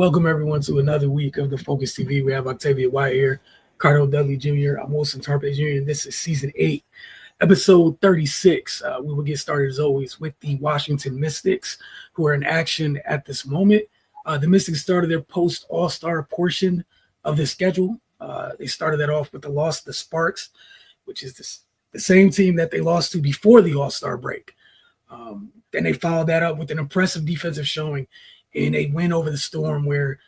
welcome everyone to another week of the Focus TV. We have Octavia White here, Cardell Dudley Jr., I'm Wilson Tarpe Jr., and this is Season 8, Episode 36. We will get started, as always, with the Washington Mystics, who are in action at this moment. The Mystics started their post-All-Star portion of the schedule. They started that off with the loss to the Sparks, which is the same team that they lost to before the All-Star break. Then they followed that up with an impressive defensive showing in a win over the Storm, where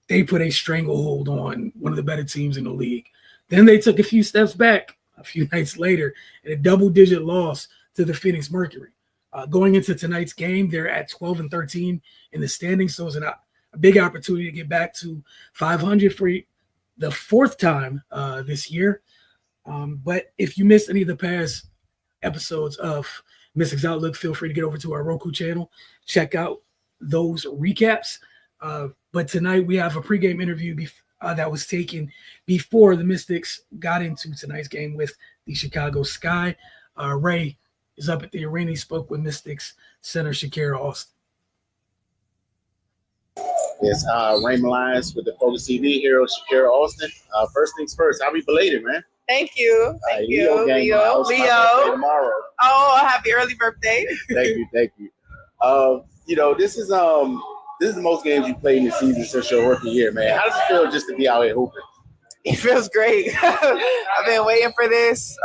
they put a stranglehold on one of the better teams in the league. Then they took a few steps back a few nights later in a double-digit loss to the Phoenix Mercury. Going into tonight's game, they're at 12-13 in the standings, so it's a big opportunity to get back to 500 for the fourth time this year. But if you missed any of the past episodes of Mystics Outlook, feel free to get over to our Roku channel, check out those recaps. But tonight we have a pregame interview that was taken before the Mystics got into tonight's game with the Chicago Sky. Ray is up at the arena. He spoke with Mystics center Shakira Austin. Yes, Raymond Lyons with the Focus TV here with Shakira Austin. First things first, happy belated, man. Thank you. Thank you. Leo. Tomorrow. Oh, happy early birthday. Thank you. This is the most games you played in the season since your rookie year, man. How does it feel just to be out here hooping? It feels great. I've been waiting for this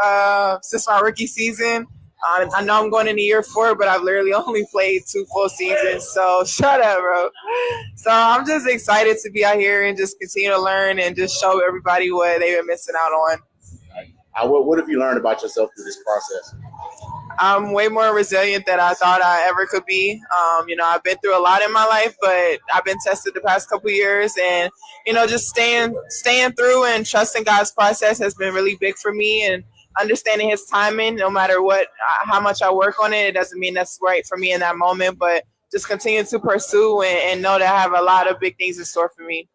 since my rookie season. I know I'm going into year 4, but I've literally only played 2 full seasons. So shut up, bro. So I'm just excited to be out here and just continue to learn and just show everybody what they've been missing out on. What have you learned about yourself through this process? I'm way more resilient than I thought I ever could be. I've been through a lot in my life, but I've been tested the past couple years, and just staying through and trusting God's process has been really big for me. And understanding His timing, no matter how much I work on it, it doesn't mean that's right for me in that moment. But just continue to pursue and know that I have a lot of big things in store for me.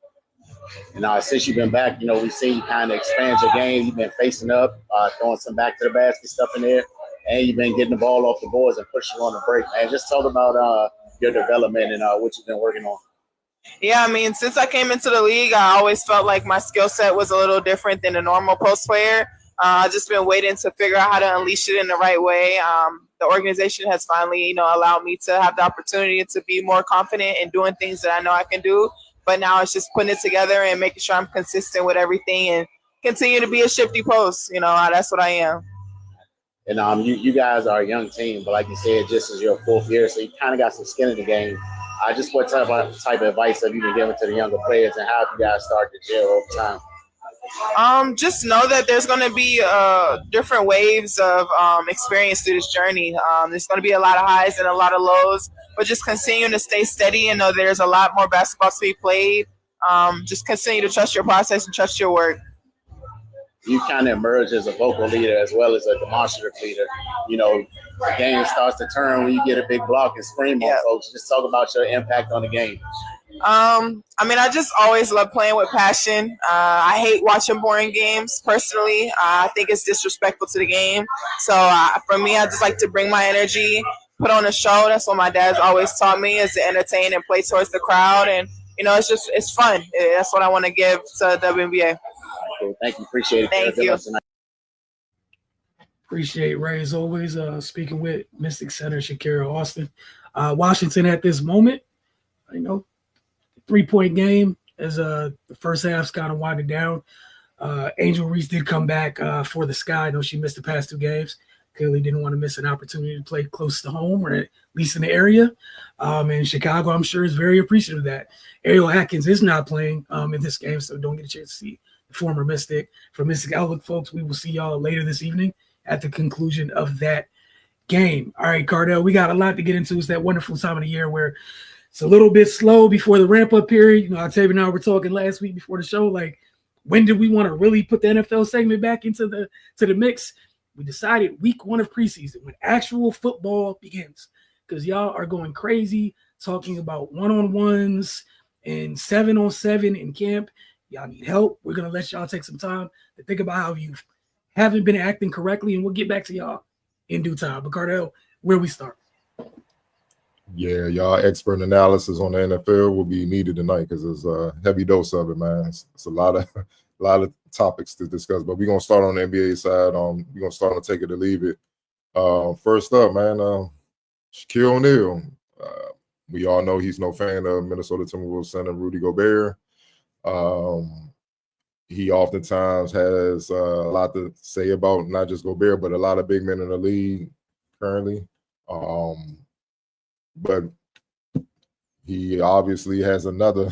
And since you've been back, we've seen you kind of expand your game. You've been facing up, throwing some back to the basket stuff in there. And you've been getting the ball off the boards and pushing on the break, man. Just talk about your development and what you've been working on. Yeah, since I came into the league, I always felt like my skill set was a little different than a normal post player. I've just been waiting to figure out how to unleash it in the right way. The organization has finally, allowed me to have the opportunity to be more confident in doing things that I know I can do. But now it's just putting it together and making sure I'm consistent with everything and continue to be a shifty post. That's what I am. And you guys are a young team, but like you said, just as your 4th year, so you kind of got some skin in the game. Just what type of advice have you been giving to the younger players, and how have you guys started to gel over time? Just know that there's going to be different waves of experience through this journey. There's going to be a lot of highs and a lot of lows, but just continue to stay steady and know there's a lot more basketball to be played. Just continue to trust your process and trust your work. You kind of emerge as a vocal leader as well as a demonstrative leader. The game starts to turn when you get a big block and scream on folks. Just talk about your impact on the game. I just always love playing with passion. I hate watching boring games personally. I think it's disrespectful to the game. So for me, I just like to bring my energy, put on a show. That's what my dad's always taught me, is to entertain and play towards the crowd. And, it's fun. That's what I want to give to WNBA. Cool. Thank you. Appreciate it. Thank you. Appreciate Ray, as always, speaking with Mystic Center Shakira Austin. Washington at this moment, 3-point game as the first half's kind of winding down. Angel Reese did come back for the Sky. I know she missed the past 2 games. Clearly didn't want to miss an opportunity to play close to home, or at least in the area. And Chicago, I'm sure, is very appreciative of that. Ariel Atkins is not playing in this game, so don't get a chance to see the former Mystic. For Mystic Outlook, folks, we will see y'all later this evening at the conclusion of that game. All right, Cardell, we got a lot to get into. It's that wonderful time of the year where it's a little bit slow before the ramp-up period. Octavia and I were talking last week before the show, like, when did we want to really put the NFL segment back into the mix? We decided week 1 of preseason, when actual football begins, because y'all are going crazy talking about one-on-ones and 7-on-7 in camp. Y'all need help. We're going to let y'all take some time to think about how you haven't been acting correctly, and we'll get back to y'all in due time. But Cardell, where we start? Yeah, y'all expert analysis on the NFL will be needed tonight because there's a heavy dose of it, man. It's a lot of a lot of topics to discuss, but we're gonna start on the NBA side. We're gonna start on Take It or Leave It. First up, man, Shaquille O'Neal. We all know he's no fan of Minnesota Timberwolves center Rudy Gobert. He oftentimes has a lot to say about not just Gobert, but a lot of big men in the league currently. But he obviously has another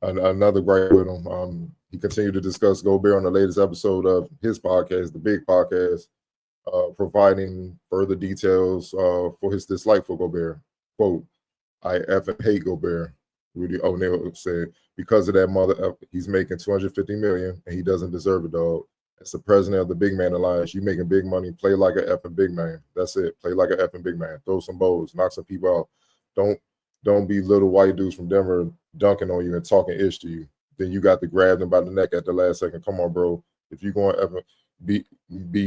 another gripe with him. He continued to discuss Gobert on the latest episode of his podcast, The Big Podcast, providing further details for his dislike for Gobert. Quote, "I effing hate Gobert," Rudy O'Neal said. "Because of that mother, he's making $250 million and he doesn't deserve it, dog. As the president of the Big Man Alliance, you making big money. Play like an effing big man. That's it. Play like an effing big man. Throw some bows, knock some people out. Don't be little white dudes from Denver dunking on you and talking ish to you. Then you got to grab them by the neck at the last second. Come on, bro. If you're going to ever be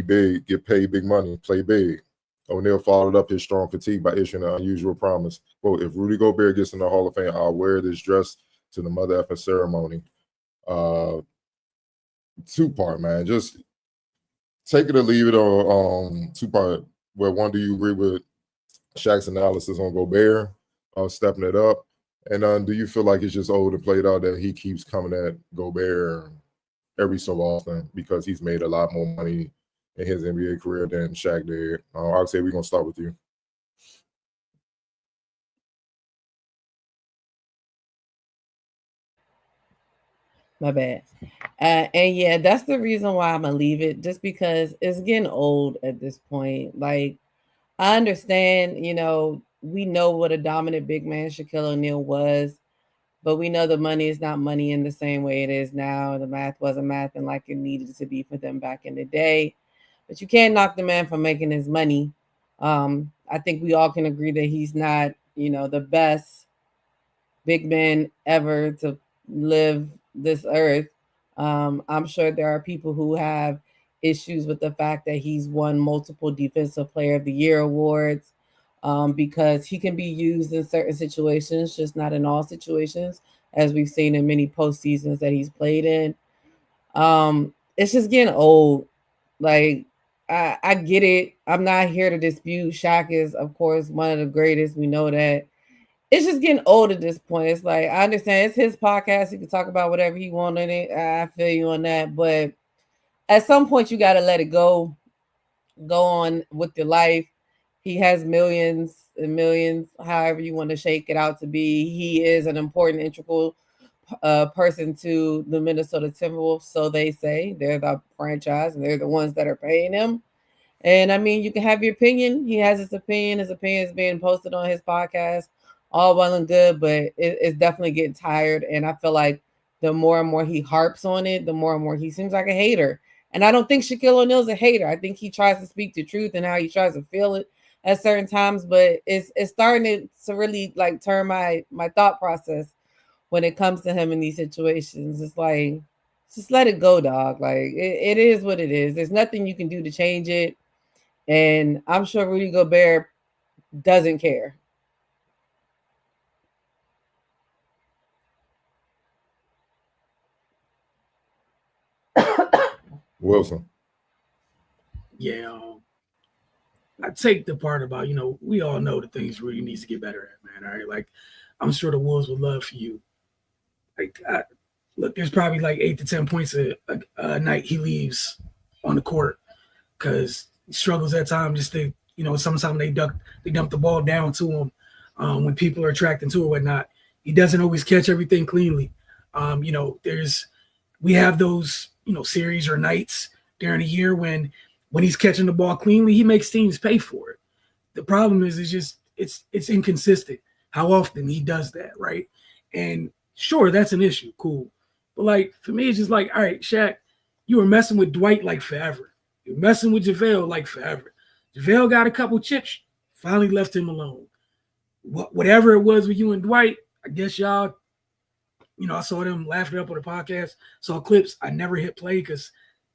big, get paid big money, play big." O'Neal followed up his strong critique by issuing an unusual promise. Quote, "If Rudy Gobert gets in the Hall of Fame, I'll wear this dress to the mother effing ceremony." Two-part, man. Just take it or leave it, or two-part. Where one, do you agree with Shaq's analysis on Gobert, stepping it up? And do you feel like it's just old and played out that he keeps coming at Gobert every so often because he's made a lot more money in his NBA career than Shaq did? I'll say we're going to start with you. My bad. And yeah, that's the reason why I'm gonna leave it, just because it's getting old at this point. Like, I understand, we know what a dominant big man Shaquille O'Neal was, but we know the money is not money in the same way it is now. The math wasn't math and like it needed to be for them back in the day. But you can't knock the man for making his money. I think we all can agree that he's not, the best big man ever to live this earth. I'm sure there are people who have issues with the fact that he's won multiple Defensive Player of the Year awards, because he can be used in certain situations, just not in all situations, as we've seen in many postseasons that he's played in. It's just getting old. Like, I get it. I'm not here to dispute. Shaq is, of course, one of the greatest. We know that. It's just getting old at this point. It's like, I understand it's his podcast. He can talk about whatever he wants in it. I feel you on that. But at some point, you got to let it go. Go on with your life. He has millions and millions, however you want to shake it out to be. He is an important, integral person to the Minnesota Timberwolves, so they say. They're the franchise, and they're the ones that are paying him. And I mean, you can have your opinion. He has his opinion. His opinion is being posted on his podcast. All well and good, but it's definitely getting tired. And I feel like the more and more he harps on it, the more and more he seems like a hater. And I don't think Shaquille O'Neal's a hater. I think he tries to speak the truth and how he tries to feel it at certain times. But it's starting to really like turn my thought process when it comes to him in these situations. It's like, just let it go, dog. Like, it is what it is. There's nothing you can do to change it. And I'm sure Rudy Gobert doesn't care. Wilson. Yeah, I take the part about, we all know the things Rudy needs to get better at, man. All right. Like, I'm sure the Wolves would love for you. Like, look, there's probably like 8 to 10 points a night he leaves on the court because he struggles at times. Just to, sometimes they dump the ball down to him when people are attracting to it, whatnot. He doesn't always catch everything cleanly. We have those, series or nights during the year when he's catching the ball cleanly, he makes teams pay for it. The problem is it's inconsistent how often he does that, right? And sure, that's an issue, cool. But like, for me, it's just like, all right, Shaq, you were messing with Dwight like forever. You're messing with JaVale like forever. JaVale got a couple chips, finally left him alone. Whatever it was with you and Dwight, I guess y'all, I saw them laughing up on the podcast, saw clips. I never hit play because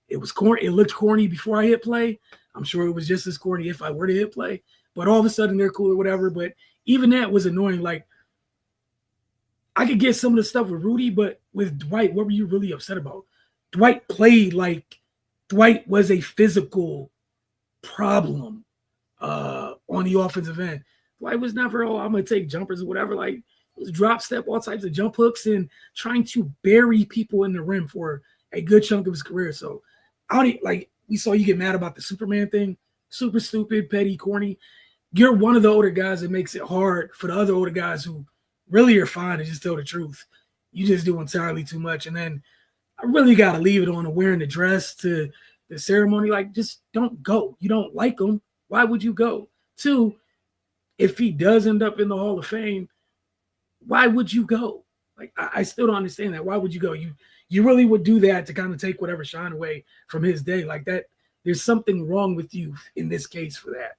it was corny. It looked corny before I hit play. I'm sure it was just as corny if I were to hit play. But all of a sudden they're cool or whatever. But even that was annoying. Like, I could get some of the stuff with Rudy, but with Dwight, what were you really upset about? Dwight played like Dwight was a physical problem on the offensive end. Dwight was never, oh, I'm going to take jumpers or whatever. Like, it was drop step, all types of jump hooks, and trying to bury people in the rim for a good chunk of his career. So, we saw you get mad about the Superman thing. Super stupid, petty, corny. You're one of the older guys that makes it hard for the other older guys who really are fine to just tell the truth. You just do entirely too much. And then I really got to leave it on the wearing the dress to the ceremony. Like, just don't go. You don't like him. Why would you go? 2, if he does end up in the Hall of Fame, why would you go? Like, I still don't understand that. Why would you go? You really would do that to kind of take whatever shine away from his day. Like that, there's something wrong with you in this case for that.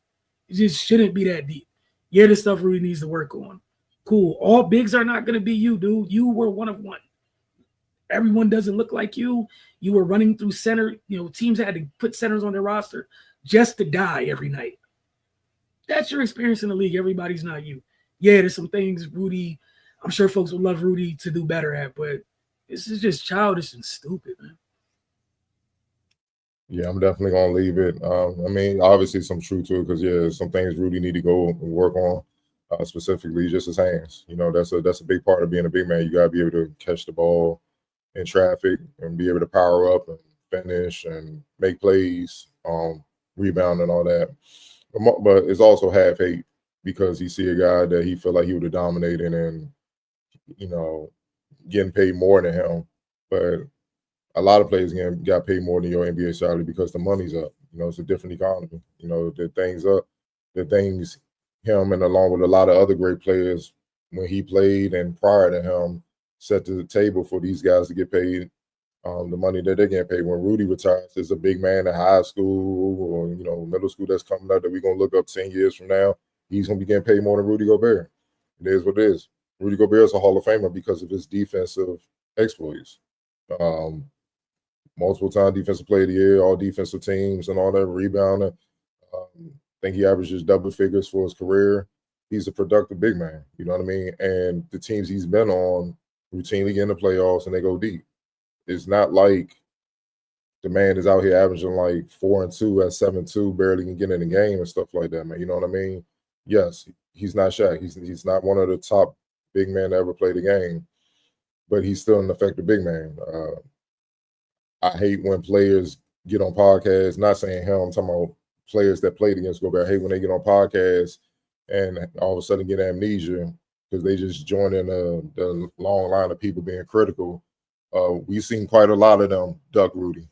It just shouldn't be that deep. Yeah, this stuff really needs to work on. Cool. All bigs are not going to be you, dude. You were one of one. Everyone doesn't look like you. You were running through center. Teams had to put centers on their roster just to die every night. That's your experience in the league. Everybody's not you. Yeah, there's some things Rudy, I'm sure folks would love Rudy to do better at, but this is just childish and stupid, man. Yeah, I'm definitely gonna leave it. I mean, obviously some truth to it because some things Rudy need to go and work on, specifically just his hands. That's a big part of being a big man. You gotta be able to catch the ball in traffic and be able to power up and finish and make plays, rebound and all that. But it's also half hate because he see a guy that he feel like he would have dominated and getting paid more than him, but a lot of players got paid more than your NBA salary because the money's up. It's a different economy. The things up, the things him and along with a lot of other great players when he played and prior to him set to the table for these guys to get paid the money that they're getting paid. When Rudy retires, there's a big man in high school or middle school that's coming up that we're gonna look up 10 years from now. He's gonna be getting paid more than Rudy Gobert. It is what it is. Rudy Gobert is a Hall of Famer because of his defensive exploits. Multiple time defensive player of the year, all defensive teams and all that, rebounder. I think he averages double figures for his career. He's a productive big man, you know what I mean? And the teams he's been on routinely get in the playoffs and they go deep. It's not like the man is out here averaging like 4 and 2 at 7-2, barely can get in the game and stuff like that, man. You know what I mean? Yes, he's not Shaq. He's not one of the top big men to ever play the game, but he's still an effective big man. I hate when players get on podcasts, not saying him, I'm talking about players that played against Gobert. I hate when they get on podcasts and all of a sudden get amnesia because they just join in the long line of people being critical. We've seen quite a lot of them duck Rudy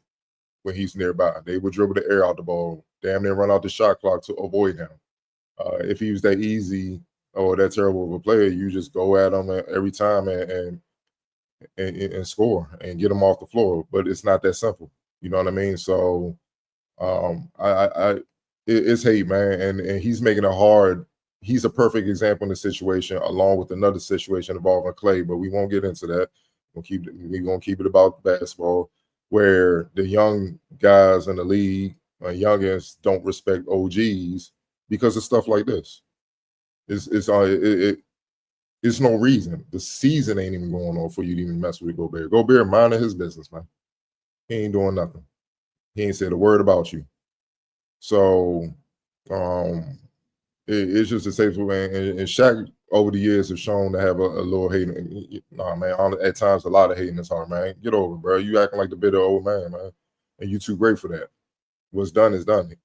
when he's nearby. They would dribble the air out the ball, damn near run out the shot clock to avoid him. If he was that easy or that terrible of a player, you just go at him every time and score and get him off the floor. But it's not that simple. You know what I mean? So it's hate, man. And he's making it hard. He's a perfect example in the situation, along with another situation involving Clay, but we won't get into that. We're going to keep it about basketball, where the young guys in the league, youngins, don't respect OGs because of stuff like this. It's no reason. The season ain't even going on for you to even mess with Gobert. Gobert minding his business, man. He ain't doing nothing. He ain't said a word about you. So it's just a safe way. And Shaq over the years have shown to have a little hating. Nah, man, at times a lot of hating is hard, man. Get over it, bro. You acting like the bitter old man, man. And you too great for that. What's done is done.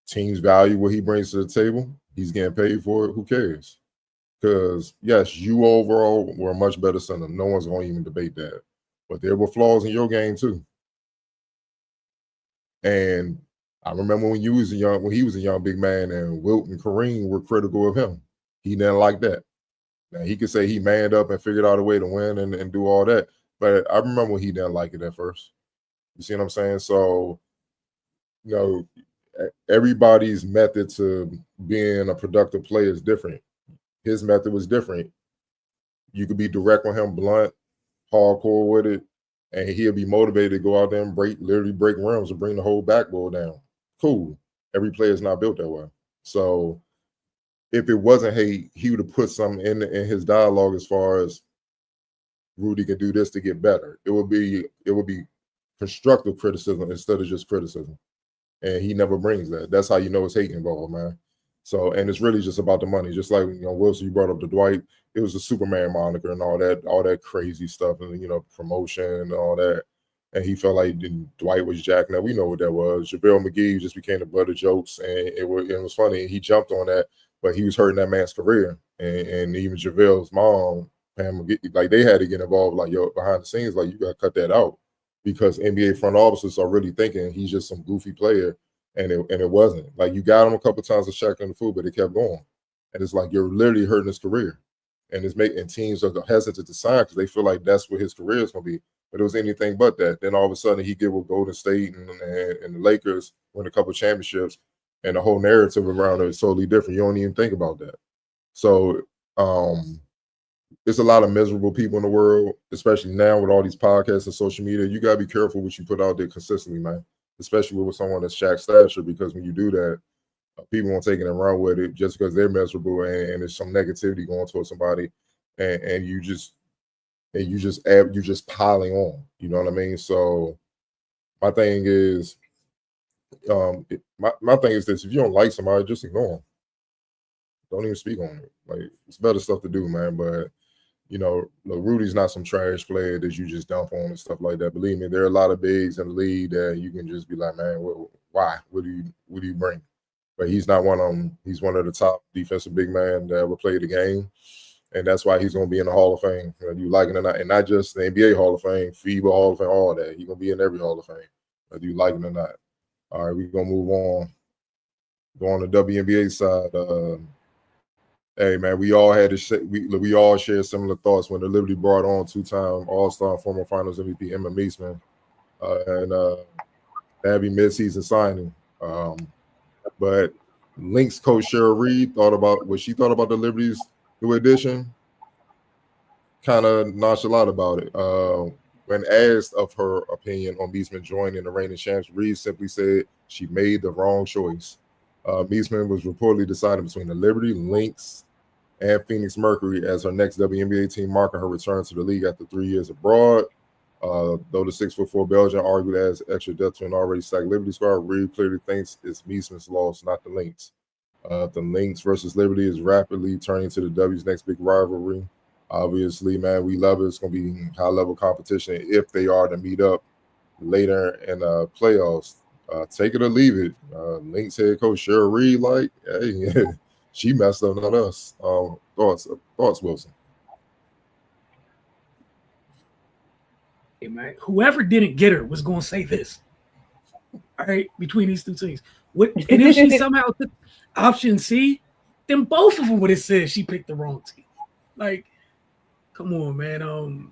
Teams value what he brings to the table. He's getting paid for it. Who cares? Because, yes, you overall were a much better center. No one's going to even debate that. But there were flaws in your game, too. And I remember when he was a young big man and Wilt and Kareem were critical of him. He didn't like that. Now, he could say he manned up and figured out a way to win and do all that. But I remember when he didn't like it at first. You see what I'm saying? So, everybody's method to being a productive player is different. His method was different. You could be direct with him, blunt, hardcore with it, and he'll be motivated to go out there and literally break rims and bring the whole backboard down. Cool. Every player is not built that way. So if it wasn't hate, he would have put something in his dialogue as far as Rudy can do this to get better. It would be constructive criticism instead of just criticism. And he never brings that. That's how you know it's hate involved, man. So, and it's really just about the money. Just like, Wilson, you brought up the Dwight, it was the Superman moniker and all that crazy stuff, and promotion and all that. And he felt like Dwight was jacking up. We know what that was. JaVale McGee just became the butt of jokes, and it was funny. He jumped on that, but he was hurting that man's career. And even JaVale's mom, Pam McGee, like they had to get involved, like, yo, behind the scenes, like, you got to cut that out, because NBA front offices are really thinking he's just some goofy player, and it wasn't. Like, you got him a couple times to shackle the food, but it kept going. And it's like, you're literally hurting his career. And it's making teams are hesitant to sign because they feel like that's what his career is going to be. But it was anything but that. Then all of a sudden he get with Golden State and the Lakers, win a couple championships, and the whole narrative around it is totally different. You don't even think about that. So there's a lot of miserable people in the world, especially now with all these podcasts and social media. You got to be careful what you put out there consistently, man, especially with someone that's Shaq's stature, because when you do that, people won't take it and run with it just because they're miserable and there's some negativity going towards somebody, and you just piling on. You know what I mean? So my thing is, my thing is this: if you don't like somebody, just ignore them. Don't even speak on it. Like, it's better stuff to do, man. But Rudy's not some trash player that you just dump on and stuff like that. Believe me, there are a lot of bigs in the league that you can just be like, man, why? What do you bring? But he's not one of them. He's one of the top defensive big men that ever played the game. And that's why he's going to be in the Hall of Fame, whether you like it or not. And not just the NBA Hall of Fame, FIBA Hall of Fame, all that. He's going to be in every Hall of Fame, whether you like it or not. All right, we're going to move on. Go on the WNBA side. Hey, man, we all had to we all share similar thoughts when the Liberty brought on two-time All-Star former Finals MVP Emma Meesman. And that'd be mid-season signing. But Lynx coach Cheryl Reed thought about the Liberty's new addition, kind of nonchalant about it. When asked of her opinion on Meesman joining the reigning champs, Reed simply said she made the wrong choice. Meesman was reportedly deciding between the Liberty, Lynx, and Phoenix Mercury as her next WNBA team, marking her return to the league after 3 years abroad. Though the 6'4" Belgian argued as extra depth to an already stacked Liberty squad, Reed clearly thinks it's Meesman's loss, not the Lynx. The Lynx versus Liberty is rapidly turning to the W's next big rivalry. Obviously, man, we love it. It's going to be high-level competition if they are to meet up later in playoffs. Take it or leave it. Lynx head coach Cheryl Reed, like, hey, she messed up, not us. Thoughts, Wilson? Hey, man, whoever didn't get her was going to say this. All right, between these two teams. And if she somehow took option C, then both of them would have said she picked the wrong team. Like, come on, man.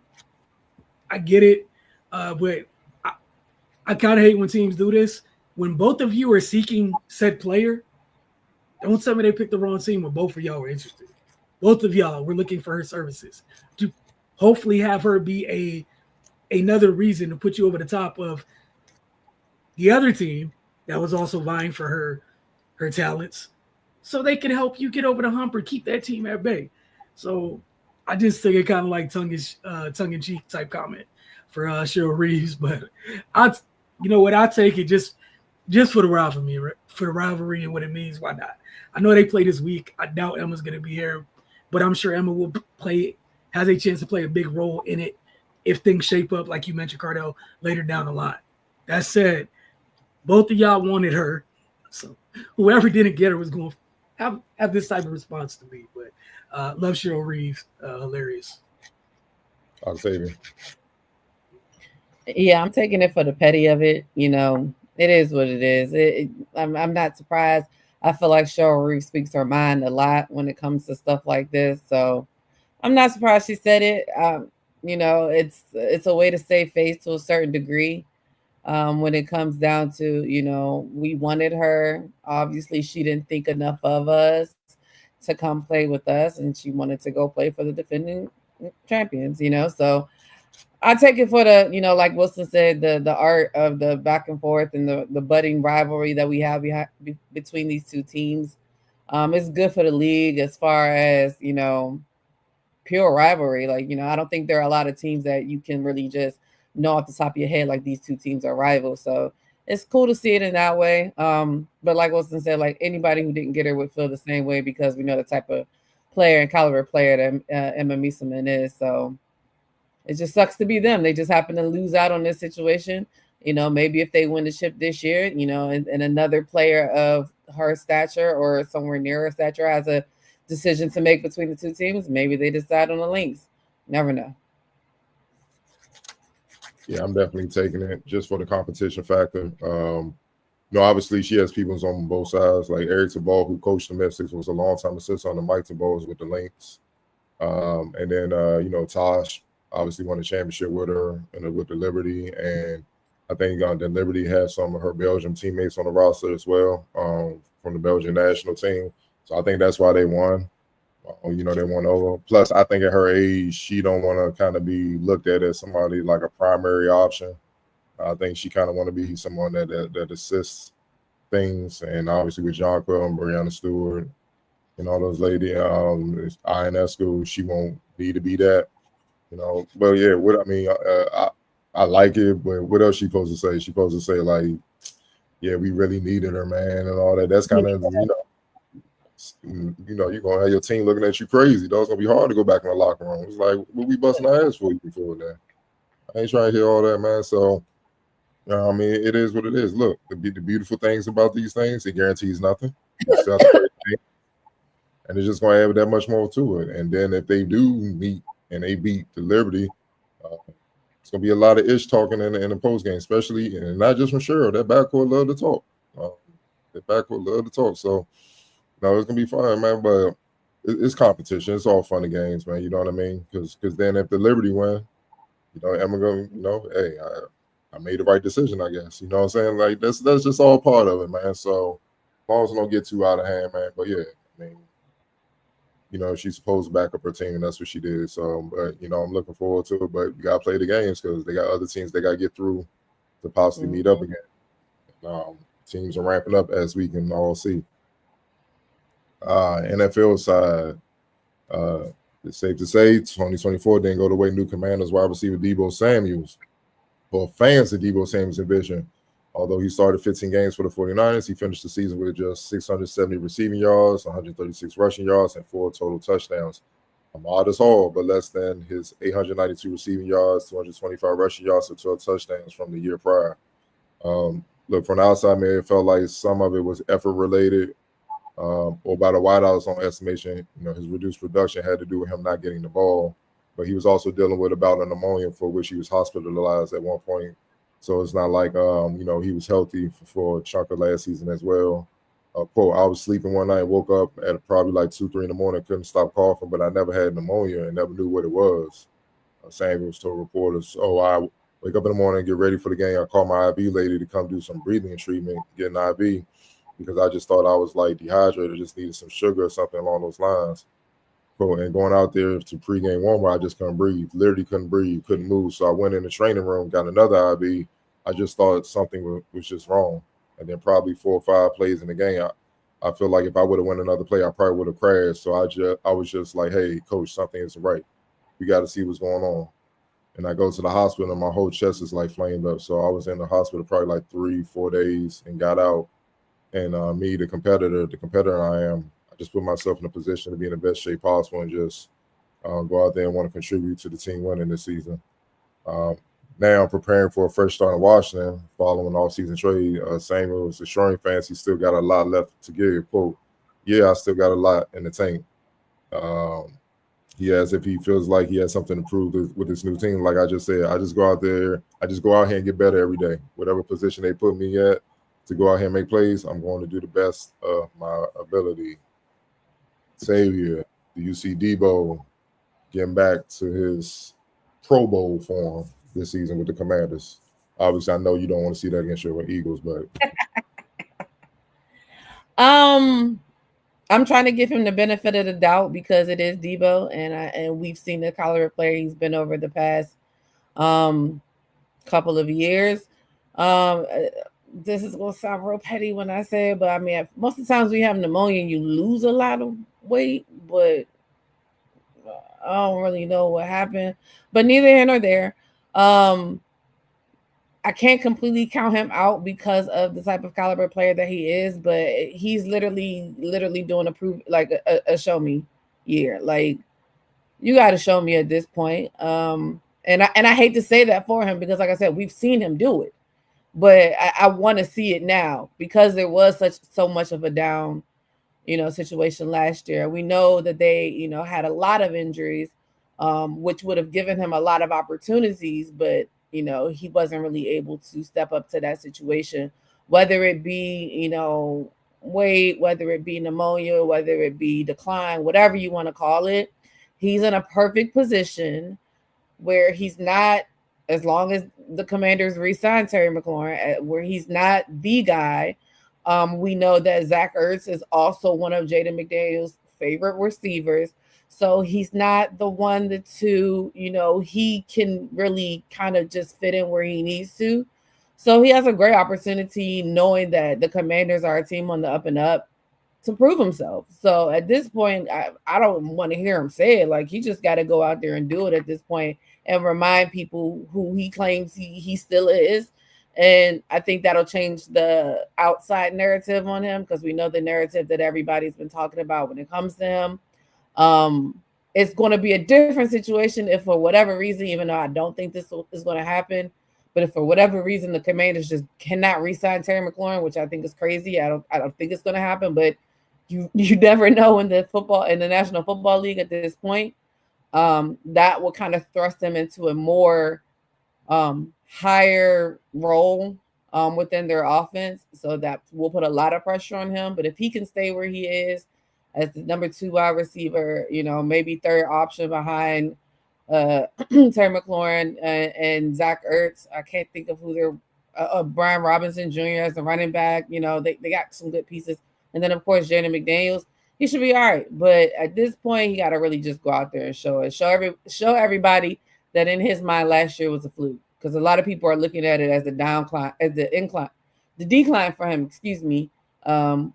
I get it, but I kind of hate when teams do this. When both of you are seeking said player, don't tell me they picked the wrong team when both of y'all were interested. Both of y'all were looking for her services to hopefully have her be another reason to put you over the top of the other team that was also vying for her talents, so they can help you get over the hump or keep that team at bay. So I just think it kind of like tongue-in-cheek type comment for Cheryl Reeves, but I take it just for the rivalry and what it means. Why not? I know they play this week. I doubt Emma's going to be here, but I'm sure Emma has a chance to play a big role in it if things shape up, like you mentioned, Cardell, later down the line. That said, both of y'all wanted her, so whoever didn't get her was going to have this type of response to me. But love Cheryl Reeves, hilarious. Octavia. Yeah, I'm taking it for the petty of it. It is what it is. I'm not surprised. I feel like Cheryl Reeves speaks her mind a lot when it comes to stuff like this. So I'm not surprised she said it. It's a way to save face to a certain degree. When it comes down to, we wanted her. Obviously, she didn't think enough of us to come play with us, and she wanted to go play for the defending champions, So I take it for the, like Wilson said, the art of the back and forth and the budding rivalry that we have between these two teams. It's good for the league as far as, pure rivalry. Like, I don't think there are a lot of teams that you can really just know off the top of your head like these two teams are rivals. So it's cool to see it in that way. But like Wilson said, like anybody who didn't get her would feel the same way because we know the type of player and caliber player that Emma Miesemann is. So it just sucks to be them. They just happen to lose out on this situation. Maybe if they win the chip this year, and another player of her stature or somewhere near her stature has a decision to make between the two teams, maybe they decide on the Lynx. Never know. Yeah, I'm definitely taking it just for the competition factor. Obviously she has people on both sides. Like Eric Tabal, who coached the Mystics, was a long-time assistant on the Mike Tabals with the Lynx. And then Tosh obviously won the championship with her and with the Liberty. And I think the Liberty has some of her Belgian teammates on the roster as well, from the Belgian national team. So I think that's why they won. They won over. Plus, I think at her age, she don't want to kind of be looked at as somebody like a primary option. I think she kind of want to be someone that assists things. And obviously with Jonquil and Brianna Stewart and all those ladies, INS school, she won't need to be that. But yeah, I like it, but what else she supposed to say? She supposed to say like, yeah, we really needed her, man, and all that. That's kind of, you're gonna have your team looking at you crazy. Though it's gonna be hard to go back in the locker room. It's like, what we busting our ass for you before that? I ain't trying to hear all that, man. So, it is what it is. Look, the beautiful things about these things, it guarantees nothing. And it's just gonna add that much more to it. And then if they do meet and they beat the Liberty, it's gonna be a lot of ish talking in the post game, especially, and not just from Cheryl. That backcourt love to talk. That backcourt love to talk. So no, it's gonna be fun, man. But it's competition. It's all fun and games, man. You know what I mean? Because then if the Liberty win, Emma gonna, hey, I made the right decision, I guess. You know what I'm saying? Like that's just all part of it, man. So as long as it don't get too out of hand, man. But yeah, I mean, she's supposed to back up her team, and that's what she did. So, but I'm looking forward to it. But you gotta play the games because they got other teams they gotta get through to possibly meet up again. Teams are ramping up as we can all see. NFL side, it's safe to say 2024 didn't go the way new Commanders wide receiver Deebo Samuels. For fans of Deebo Samuels' division, although he started 15 games for the 49ers, he finished the season with just 670 receiving yards, 136 rushing yards, and 4 total touchdowns. A modest haul, but less than his 892 receiving yards, 225 rushing yards, and 12 touchdowns from the year prior. Look, from the outside, man, it felt like some of it was effort related. Or by the wideouts on estimation, his reduced production had to do with him not getting the ball, but he was also dealing with a bout of pneumonia for which he was hospitalized at one point. So it's not like, he was healthy for a chunk of last season as well. Quote, I was sleeping one night, woke up at probably like 2-3 in the morning, couldn't stop coughing, but I never had pneumonia and never knew what it was. Samuels told reporters, I wake up in the morning, get ready for the game. I call my IV lady to come do some breathing treatment, get an IV, because I just thought I was like dehydrated, just needed some sugar or something along those lines. Cool. And going out there to pregame warmer, I just couldn't breathe, literally couldn't breathe, couldn't move. So I went in the training room, got another IV. I just thought something was just wrong. And then probably 4 or 5 plays in the game, I feel like if I would have won another play, I probably would have crashed. So I was just like, hey, coach, something isn't right. We got to see what's going on. And I go to the hospital and my whole chest is like flamed up. So I was in the hospital probably like 3-4 days and got out. And me, the competitor I am, I just put myself in a position to be in the best shape possible and just go out there and want to contribute to the team winning this season. Now I'm preparing for a fresh start in Washington following an off-season trade. Samuel was assuring fans he still got a lot left to give. Quote, yeah, I still got a lot in the tank. If he feels like he has something to prove with this new team, like I just said, I just go out here and get better every day. Whatever position they put me at, to go out here and make plays, I'm going to do the best of my ability. Xavier, do you see Deebo getting back to his Pro Bowl form this season with the Commanders? Obviously, I know you don't want to see that against your Eagles, but I'm trying to give him the benefit of the doubt because it is Deebo, and we've seen the caliber player he's been over the past couple of years. this is gonna sound real petty when I say it, but I mean, most of the times we have pneumonia, you lose a lot of weight, but I don't really know what happened. But neither here nor there. I can't completely count him out because of the type of caliber player that he is, but he's literally doing a show me year. Like, you got to show me at this point. And I hate to say that for him because, like I said, we've seen him do it, but I want to see it now because there was so much of a down, situation last year. We know that they, had a lot of injuries, which would have given him a lot of opportunities, but he wasn't really able to step up to that situation, whether it be, weight, whether it be pneumonia, whether it be decline, whatever you want to call it. He's in a perfect position where he's not, as long as the Commanders re-sign Terry McLaurin, where he's not the guy. We know that Zach Ertz is also one of Jaden McDaniels' favorite receivers. So he's not the one he can really kind of just fit in where he needs to. So he has a great opportunity knowing that the Commanders are a team on the up and up to prove himself. So at this point, I don't want to hear him say it. Like, he just got to go out there and do it at this point and remind people who he claims he still is. And I think that'll change the outside narrative on him because we know the narrative that everybody's been talking about when it comes to him. It's going to be a different situation if for whatever reason, even though I don't think this is going to happen, but if for whatever reason the Commanders just cannot re-sign Terry McLaurin, which I think is crazy, I don't think it's going to happen. But you never know in the National Football League at this point. That will kind of thrust him into a more higher role within their offense, so that will put a lot of pressure on him. But if he can stay where he is as the number 2 wide receiver, maybe third option behind Terry McLaurin and Zach Ertz. I can't think of who they're Brian Robinson Jr. as a running back. They got some good pieces. And then, of course, Jaden McDaniels. He should be all right. But at this point, he got to really just go out there and show it. Show everybody that in his mind last year was a fluke. Because a lot of people are looking at it as the decline for him,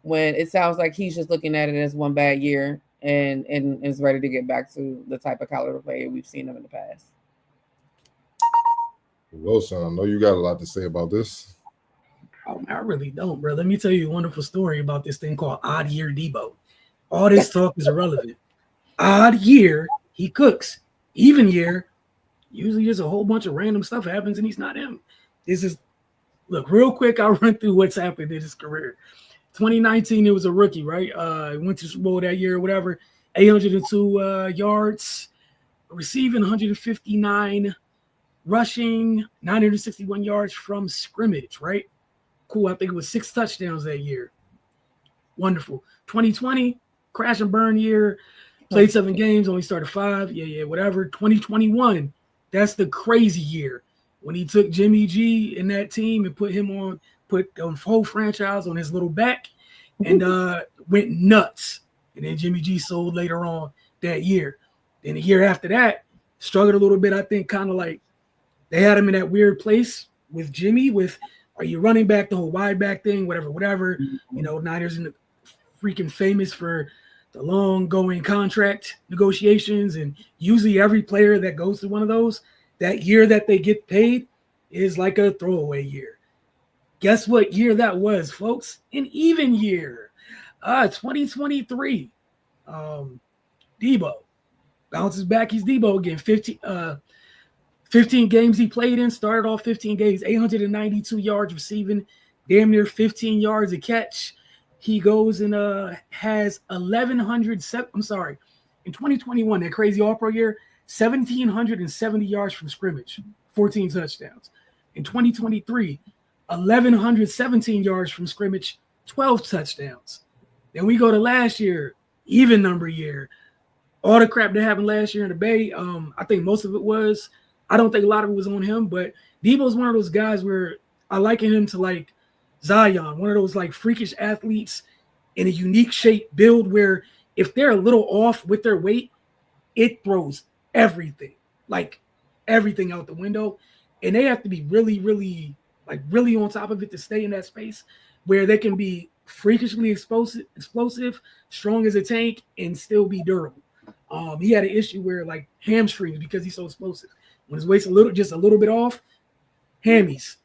when it sounds like he's just looking at it as one bad year and is ready to get back to the type of caliber player we've seen him in the past. Wilson, I know you got a lot to say about this. Oh, I really don't, bro. Let me tell you a wonderful story about this thing called Odd Year Debo. All this talk is irrelevant. Odd year, he cooks. Even year, usually there's a whole bunch of random stuff happens and he's not him. Look, real quick, I'll run through what's happened in his career. 2019, it was a rookie, right? Went to Super Bowl that year, whatever. 802 yards, receiving 159, rushing 961 yards from scrimmage, right? Cool. I think it was 6 touchdowns that year. Wonderful. 2020, crash and burn year. Played 7 games, only started 5. Yeah, whatever. 2021, that's the crazy year when he took Jimmy G in that team and put the whole franchise on his little back and went nuts. And then Jimmy G sold later on that year. Then the year after that, struggled a little bit. I think kind of like they had him in that weird place with Jimmy with, are you running back, the whole wide back thing, whatever. Niners in the freaking famous for the long going contract negotiations. And usually every player that goes to one of those, that year that they get paid is like a throwaway year. Guess what year that was, folks? An even year. 2023. Debo bounces back. He's Debo again. 15 games he played in, started off 15 games, 892 yards receiving, damn near 15 yards a catch. He goes and has 1,107. I'm sorry. In 2021, that crazy All-Pro year, 1,770 yards from scrimmage, 14 touchdowns. In 2023, 1,117 yards from scrimmage, 12 touchdowns. Then we go to last year, even number year. All the crap that happened last year in the Bay, I think most of it was, I don't think a lot of it was on him, but Debo's one of those guys where I liken him to like Zion, one of those like freakish athletes in a unique shape build where if they're a little off with their weight, it throws everything out the window. And they have to be really, really like really on top of it to stay in that space where they can be freakishly explosive, strong as a tank, and still be durable. He had an issue where like hamstrings because he's so explosive. When his weight's just a little bit off, hammies.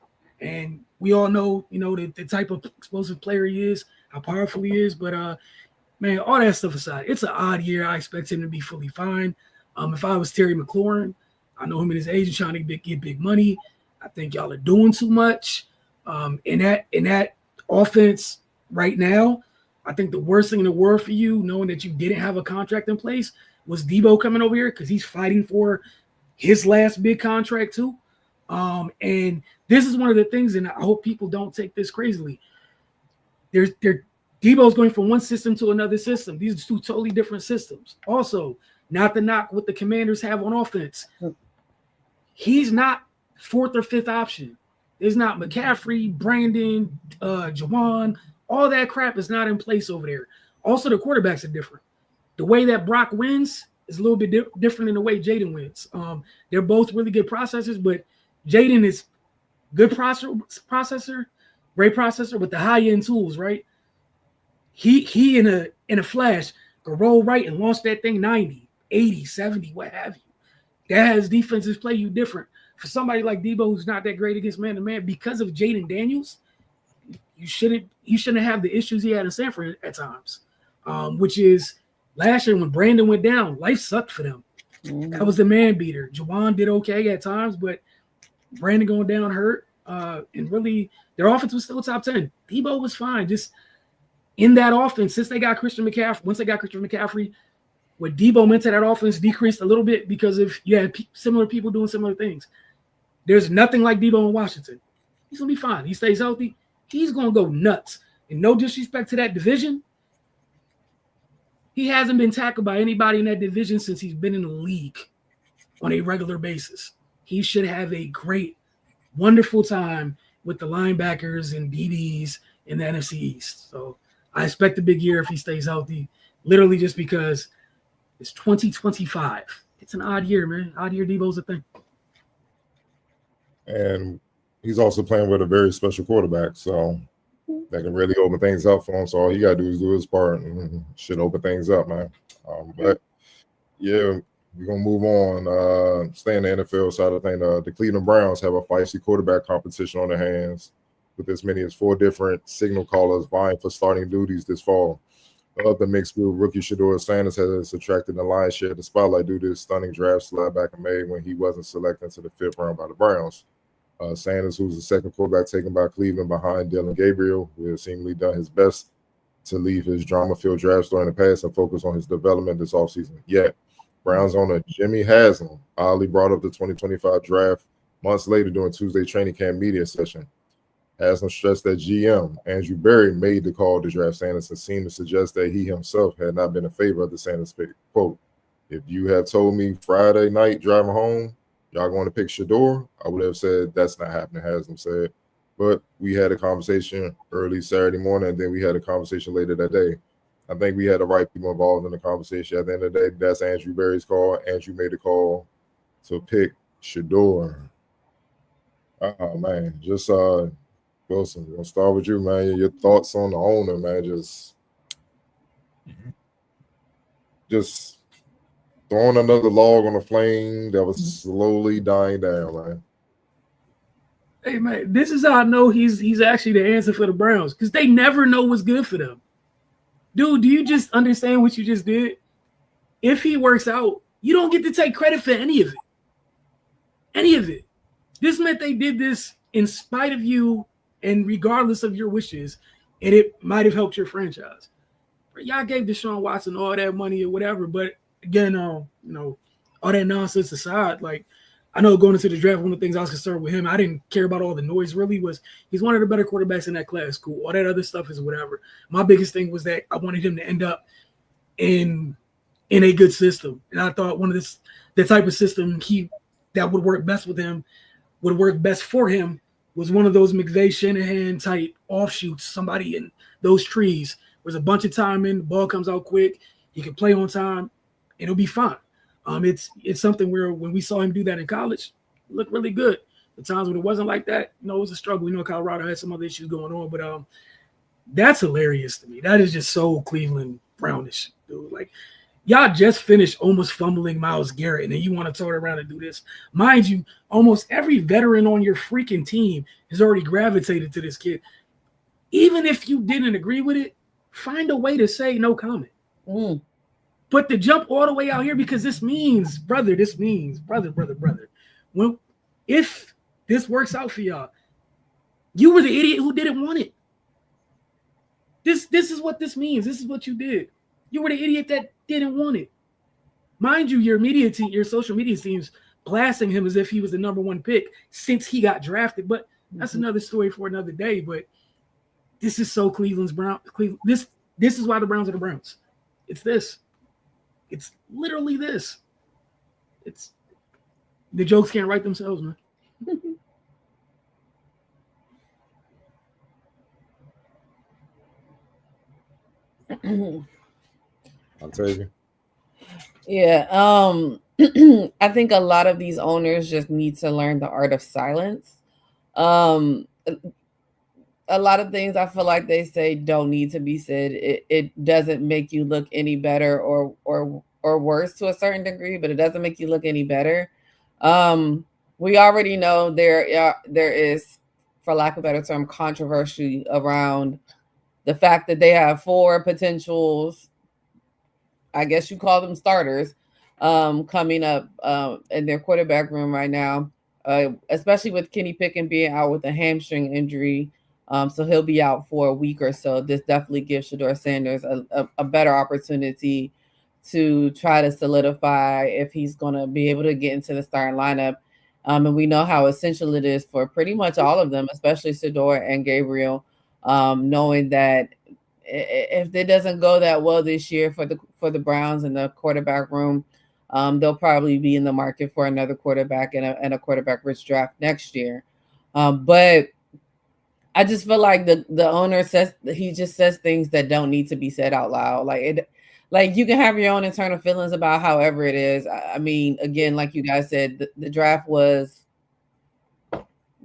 And we all know, the type of explosive player he is, how powerful he is. But man, all that stuff aside, it's an odd year. I expect him to be fully fine. If I was Terry McLaurin, I know him and his agent trying to get big money. I think y'all are doing too much. In that offense right now, I think the worst thing in the world for you, knowing that you didn't have a contract in place, was Debo coming over here because he's fighting for his last big contract too. And this is one of the things, and I hope people don't take this crazily. Debo's going from one system to another system. These are two totally different systems. Also, not to knock what the Commanders have on offense. He's not fourth or fifth option. It's not McCaffrey, Brandon, Jawan. All that crap is not in place over there. Also, the quarterbacks are different. The way that Brock wins is a little bit different than the way Jaden wins. They're both really good processors, but Jaden is good processor, great processor with the high-end tools, right? He in a flash could roll right and launch that thing 90, 80, 70, what have you. That has defenses play you different. For somebody like Debo who's not that great against man-to-man, because of Jaden Daniels, you shouldn't have the issues he had in Sanford at times, which is last year when Brandon went down, life sucked for them. Mm-hmm. That was the man beater. Jawan did okay at times, but Brandon going down hurt. And really, their offense was still top 10. Debo was fine. Just in that offense, once they got Christian McCaffrey, what Debo meant to that offense decreased a little bit because of you had similar people doing similar things. There's nothing like Debo in Washington. He's going to be fine. He stays healthy. He's going to go nuts. And no disrespect to that division, he hasn't been tackled by anybody in that division since he's been in the league on a regular basis. He should have a great, wonderful time with the linebackers and DBs in the NFC East. So I expect a big year if he stays healthy, literally just because it's 2025. It's an odd year, man. Odd year Debo's a thing. And he's also playing with a very special quarterback, so that can really open things up for him. So all he got to do is do his part and should open things up, man. But, yeah, we're going to move on. Stay in the NFL side of things. The Cleveland Browns have a feisty quarterback competition on their hands with as many as 4 different signal callers vying for starting duties this fall. Of the mixed group, rookie Shedeur Sanders has attracted the lion's share of the spotlight due to his stunning draft slide back in May when he wasn't selected into the 5th round by the Browns. Sanders, who's the second quarterback taken by Cleveland behind Dylan Gabriel, who has seemingly done his best to leave his drama-filled draft story in the past and focus on his development this offseason. Yet, Browns owner Jimmy Haslam oddly brought up the 2025 draft months later during Tuesday training camp media session. Haslam stressed that GM Andrew Berry made the call to draft Sanders and seemed to suggest that he himself had not been in favor of the Sanders pick. Quote, "If you had told me Friday night driving home, y'all going to pick Shedeur, I would have said that's not happening," Haslam said. But we had a conversation early Saturday morning, and then we had a conversation later that day. I think we had the right people involved in the conversation. At the end of the day, that's Andrew Berry's call. Andrew made the call to pick Shedeur. Oh, man. Just Wilson, we're going to start with you, man. Your thoughts on the owner, man. Just throwing another log on a flame that was slowly dying down, man. Hey, man, this is how I know he's actually the answer for the Browns, because they never know what's good for them. Dude, do you just understand what you just did? If he works out, you don't get to take credit for any of it. Any of it. This meant they did this in spite of you and regardless of your wishes, and it might have helped your franchise. Y'all gave Deshaun Watson all that money or whatever, but again, all that nonsense aside, like, I know going into the draft, one of the things I was concerned with him, I didn't care about all the noise really, was he's one of the better quarterbacks in that class. Cool. All that other stuff is whatever. My biggest thing was that I wanted him to end up in a good system. And I thought the type of system that would work best with him, would work best for him, was one of those McVay Shanahan type offshoots, somebody in those trees. There's a bunch of timing, the ball comes out quick, he can play on time, it'll be fine. It's something where when we saw him do that in college, it looked really good. The times when it wasn't like that, it was a struggle. Colorado had some other issues going on, but that's hilarious to me. That is just so Cleveland Brownish, dude. Like, y'all just finished almost fumbling Myles Garrett, and then you want to turn around and do this. Mind you, almost every veteran on your freaking team has already gravitated to this kid. Even if you didn't agree with it, find a way to say no comment. But to jump all the way out here, because this means, brother. If this works out for y'all, you were the idiot who didn't want it. This is what this means. This is what you did. You were the idiot that didn't want it. Mind you, your media team, your social media teams blasting him as if he was the number one pick since he got drafted. But that's another story for another day. But this is so Cleveland's Brown. This is why the Browns are the Browns. It's this. It's literally this. It's the jokes can't write themselves, man. I'll tell you. Yeah. I think a lot of these owners just need to learn the art of silence. A lot of things I feel like they say don't need to be said. It doesn't make you look any better or worse to a certain degree, but it doesn't make you look any better. We already know there is, for lack of a better term, controversy around the fact that they have 4 potentials, I guess you call them starters, coming up in their quarterback room right now, especially with Kenny Pickett being out with a hamstring injury. So he'll be out for a week or so. This definitely gives Shedeur Sanders a better opportunity to try to solidify if he's going to be able to get into the starting lineup. And we know how essential it is for pretty much all of them, especially Shedeur and Gabriel, knowing that if it doesn't go that well this year for the Browns in the quarterback room, they'll probably be in the market for another quarterback and a quarterback-rich draft next year. But I just feel like the owner says things that don't need to be said out loud. Like you can have your own internal feelings about however it is. I mean, again, like you guys said, the draft was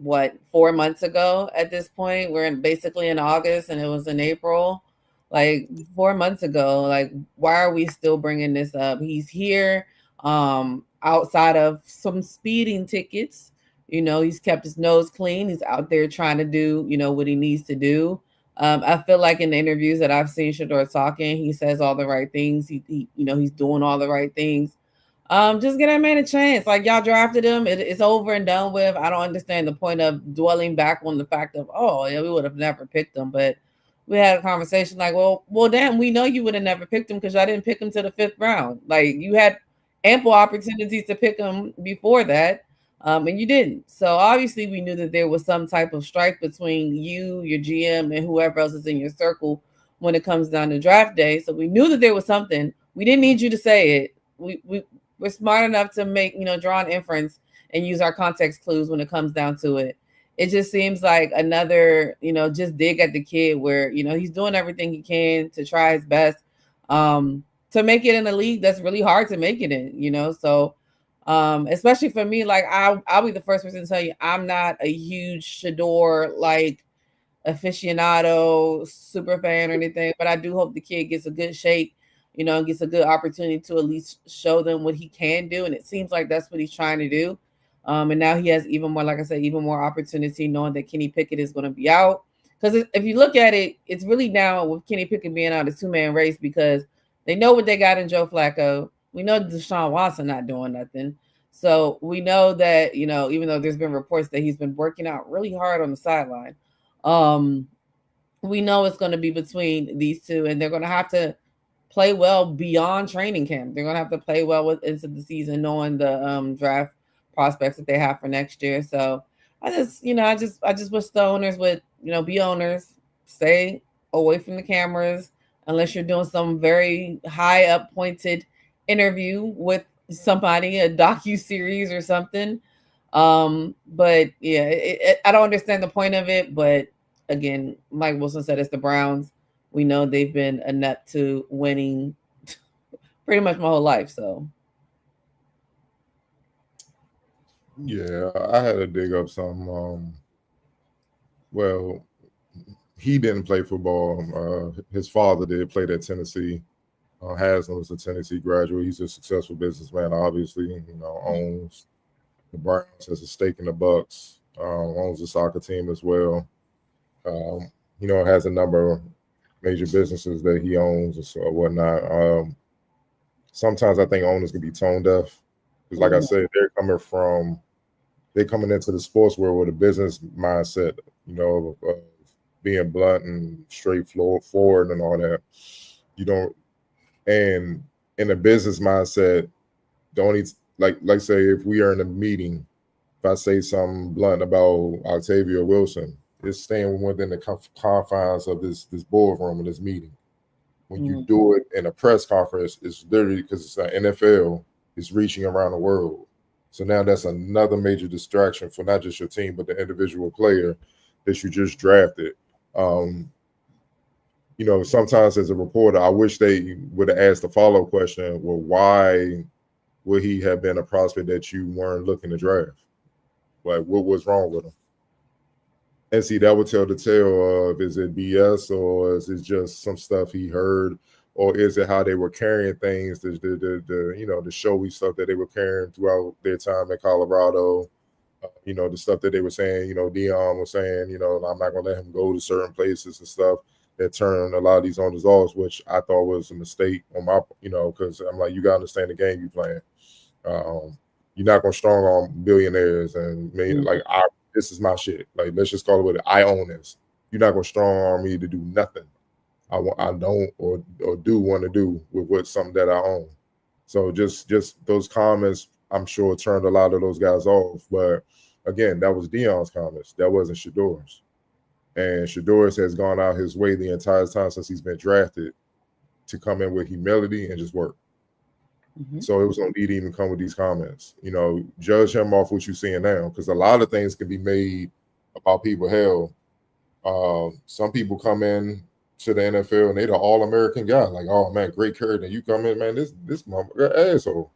4 months ago at this point. We're basically in August and it was in April. Like 4 months ago, like why are we still bringing this up? He's here outside of some speeding tickets. He's kept his nose clean. He's out there trying to do, what he needs to do. I feel like in the interviews that I've seen Shedeur talking, he says all the right things. He's doing all the right things. Just get that man a chance. Like y'all drafted him. It's over and done with. I don't understand the point of dwelling back on the fact of, we would have never picked him. But we had a conversation like, well, damn, we know you would have never picked him because y'all didn't pick him to the 5th round. Like you had ample opportunities to pick him before that. And you didn't. So obviously we knew that there was some type of strife between you, your GM, and whoever else is in your circle when it comes down to draft day. So we knew that there was something. We didn't need you to say it. We're smart enough to make, draw an inference and use our context clues when it comes down to it. It just seems like another, just dig at the kid where, he's doing everything he can to try his best to make it in a league that's really hard to make it in, so especially for me, like I'll be the first person to tell you I'm not a huge Shedeur like aficionado, super fan or anything, but I do hope the kid gets a good shape, and gets a good opportunity to at least show them what he can do. And it seems like that's what he's trying to do. And now he has even more, like I said, even more opportunity knowing that Kenny Pickett is going to be out. Because if you look at it, it's really now with Kenny Pickett being out, a 2-man race because they know what they got in Joe Flacco. We know Deshaun Watson not doing nothing. So we know that, even though there's been reports that he's been working out really hard on the sideline, we know it's going to be between these two, and they're going to have to play well beyond training camp. They're going to have to play well into the season, knowing the draft prospects that they have for next year. So I just wish the owners would, be owners, stay away from the cameras, unless you're doing some very high up pointed interview with somebody, a docu-series or something. But yeah, I don't understand the point of it. But again, Mike Wilson said it's the Browns. We know they've been a nut to winning pretty much my whole life. So Yeah, I had to dig up some. Well, he didn't play football. His father did, played at Tennessee. Haslam was a Tennessee graduate. He's a successful businessman, obviously. Owns the Browns, has a stake in the Bucks, owns the soccer team as well. Has a number of major businesses that he owns and so whatnot. Sometimes I think owners can be tone deaf because, like I said, they're coming into the sports world with a business mindset, of being blunt and straightforward and all that. And in a business mindset, don't eat, like say if we are in a meeting, if I say something blunt about Octavia Wilson, it's staying within the confines of this boardroom of this meeting. When you do it in a press conference, it's literally because it's an NFL, it's reaching around the world. So now that's another major distraction for not just your team, but the individual player that you just drafted. Sometimes as a reporter, I wish they would have asked the follow-up question, well, why would he have been a prospect that you weren't looking to draft? Like, what was wrong with him? And see, that would tell the tale of, is it BS or is it just some stuff he heard, or is it how they were carrying things, the showy stuff that they were carrying throughout their time in Colorado, the stuff that they were saying, Deion was saying, I'm not going to let him go to certain places and stuff that turned a lot of these owners off, which I thought was a mistake on my, because I'm like, you got to understand the game you're playing. You're not going to strong arm billionaires and this is my shit. Like, let's just call it what I own this. You're not going to strong arm me to do nothing I don't or do want to do with something that I own. So just those comments, I'm sure, turned a lot of those guys off. But again, that was Deion's comments. That wasn't Shadour's. And Shadour's has gone out his way the entire time since he's been drafted to come in with humility and just work. So it was no need to even come with these comments. Judge him off what you're seeing now, because a lot of things can be made about people. Hell, some people come in to the NFL and they're the all-American guy. Like, oh man, great character. You come in, man, this motherfucker asshole.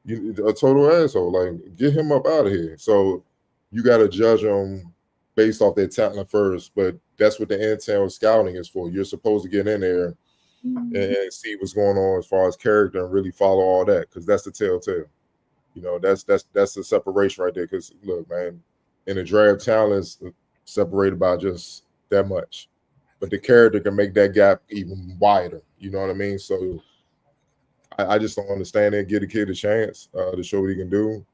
You a total asshole. Like, get him up out of here. So you got to judge them based off their talent first. But that's what the intel scouting is for. You're supposed to get in there and see what's going on as far as character and really follow all that, because that's the telltale. That's the separation right there. Because look, man, in the draft, talent's separated by just that much, but the character can make that gap even wider. You know what I mean? So I just don't understand it. Give a kid a chance to show what he can do,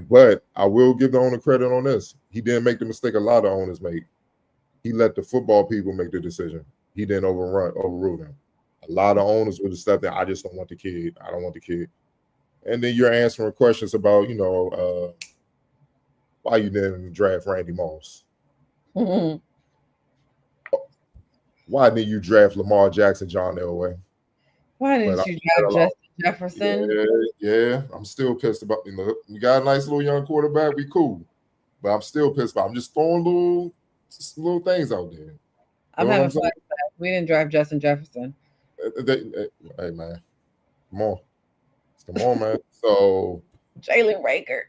but I will give the owner credit on this. He didn't make the mistake a lot of owners make. He let the football people make the decision. He didn't overrule them. A lot of owners would have stepped in. I just don't want the kid. I don't want the kid. And then you're answering questions about, why you didn't draft Randy Moss. Why didn't you draft Lamar Jackson, John Elway? Why didn't you draft Justin Jefferson? Yeah. I'm still pissed about. We got a nice little young quarterback. We cool, but I'm still pissed about. I'm just throwing little things out there. I'm having fun. We didn't draft Justin Jefferson. Hey man, come on, man. So Jalen Rager.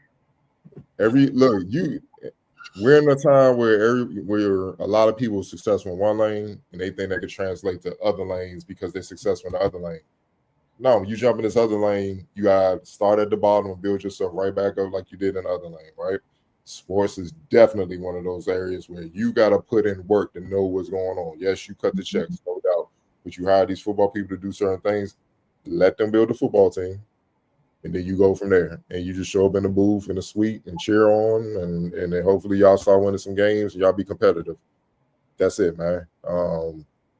We're in a time where a lot of people are successful in one lane and they think they could translate to other lanes because they're successful in the other lane. No, you jump in this other lane, you got to start at the bottom and build yourself right back up like you did in the other lane, right? Sports is definitely one of those areas where you got to put in work to know what's going on. Yes, you cut the checks, no doubt, but you hire these football people to do certain things. Let them build a football team, and then you go from there. And you just show up in the booth, in the suite, and cheer on, and then hopefully y'all start winning some games and y'all be competitive. That's it, man.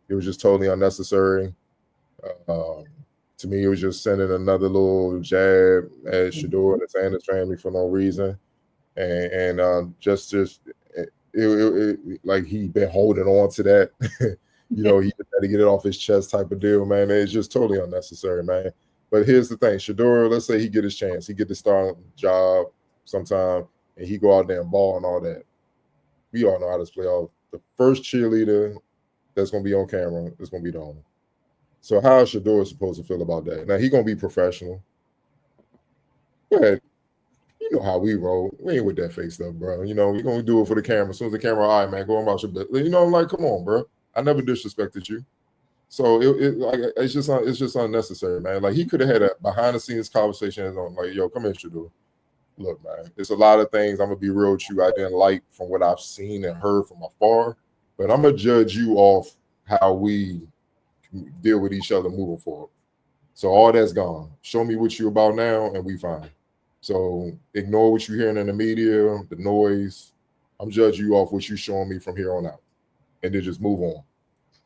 It was just totally unnecessary. To me, it was just sending another little jab at Shedeur and the Sanders family for no reason. And like he been holding on to that, he just had to get it off his chest type of deal, man. It's just totally unnecessary, man. But here's the thing, Shedeur, let's say he get his chance, he get the starting job sometime, and he go out there and ball and all that. We all know how this play out. The first cheerleader that's gonna be on camera is gonna be the owner. So how is Shedeur supposed to feel about that? Now he gonna be professional. Go ahead. know how we roll. We ain't with that fake stuff, bro. You know, we're gonna do it for the camera. As soon as the camera, all right, man, go about your business. You know, I'm like, come on, bro. I never disrespected you. So it's just unnecessary, man. Like he could have had a behind the scenes conversation on like, yo, come here, Shador. Look, man, there's a lot of things I'm gonna be real with you. I didn't like from what I've seen and heard from afar, but I'm gonna judge you off how we deal with each other moving forward. So all that's gone. Show me what you about now, and we fine. So ignore what you're hearing in the media, the noise. I'm judging you off what you're showing me from here on out, and then just move on.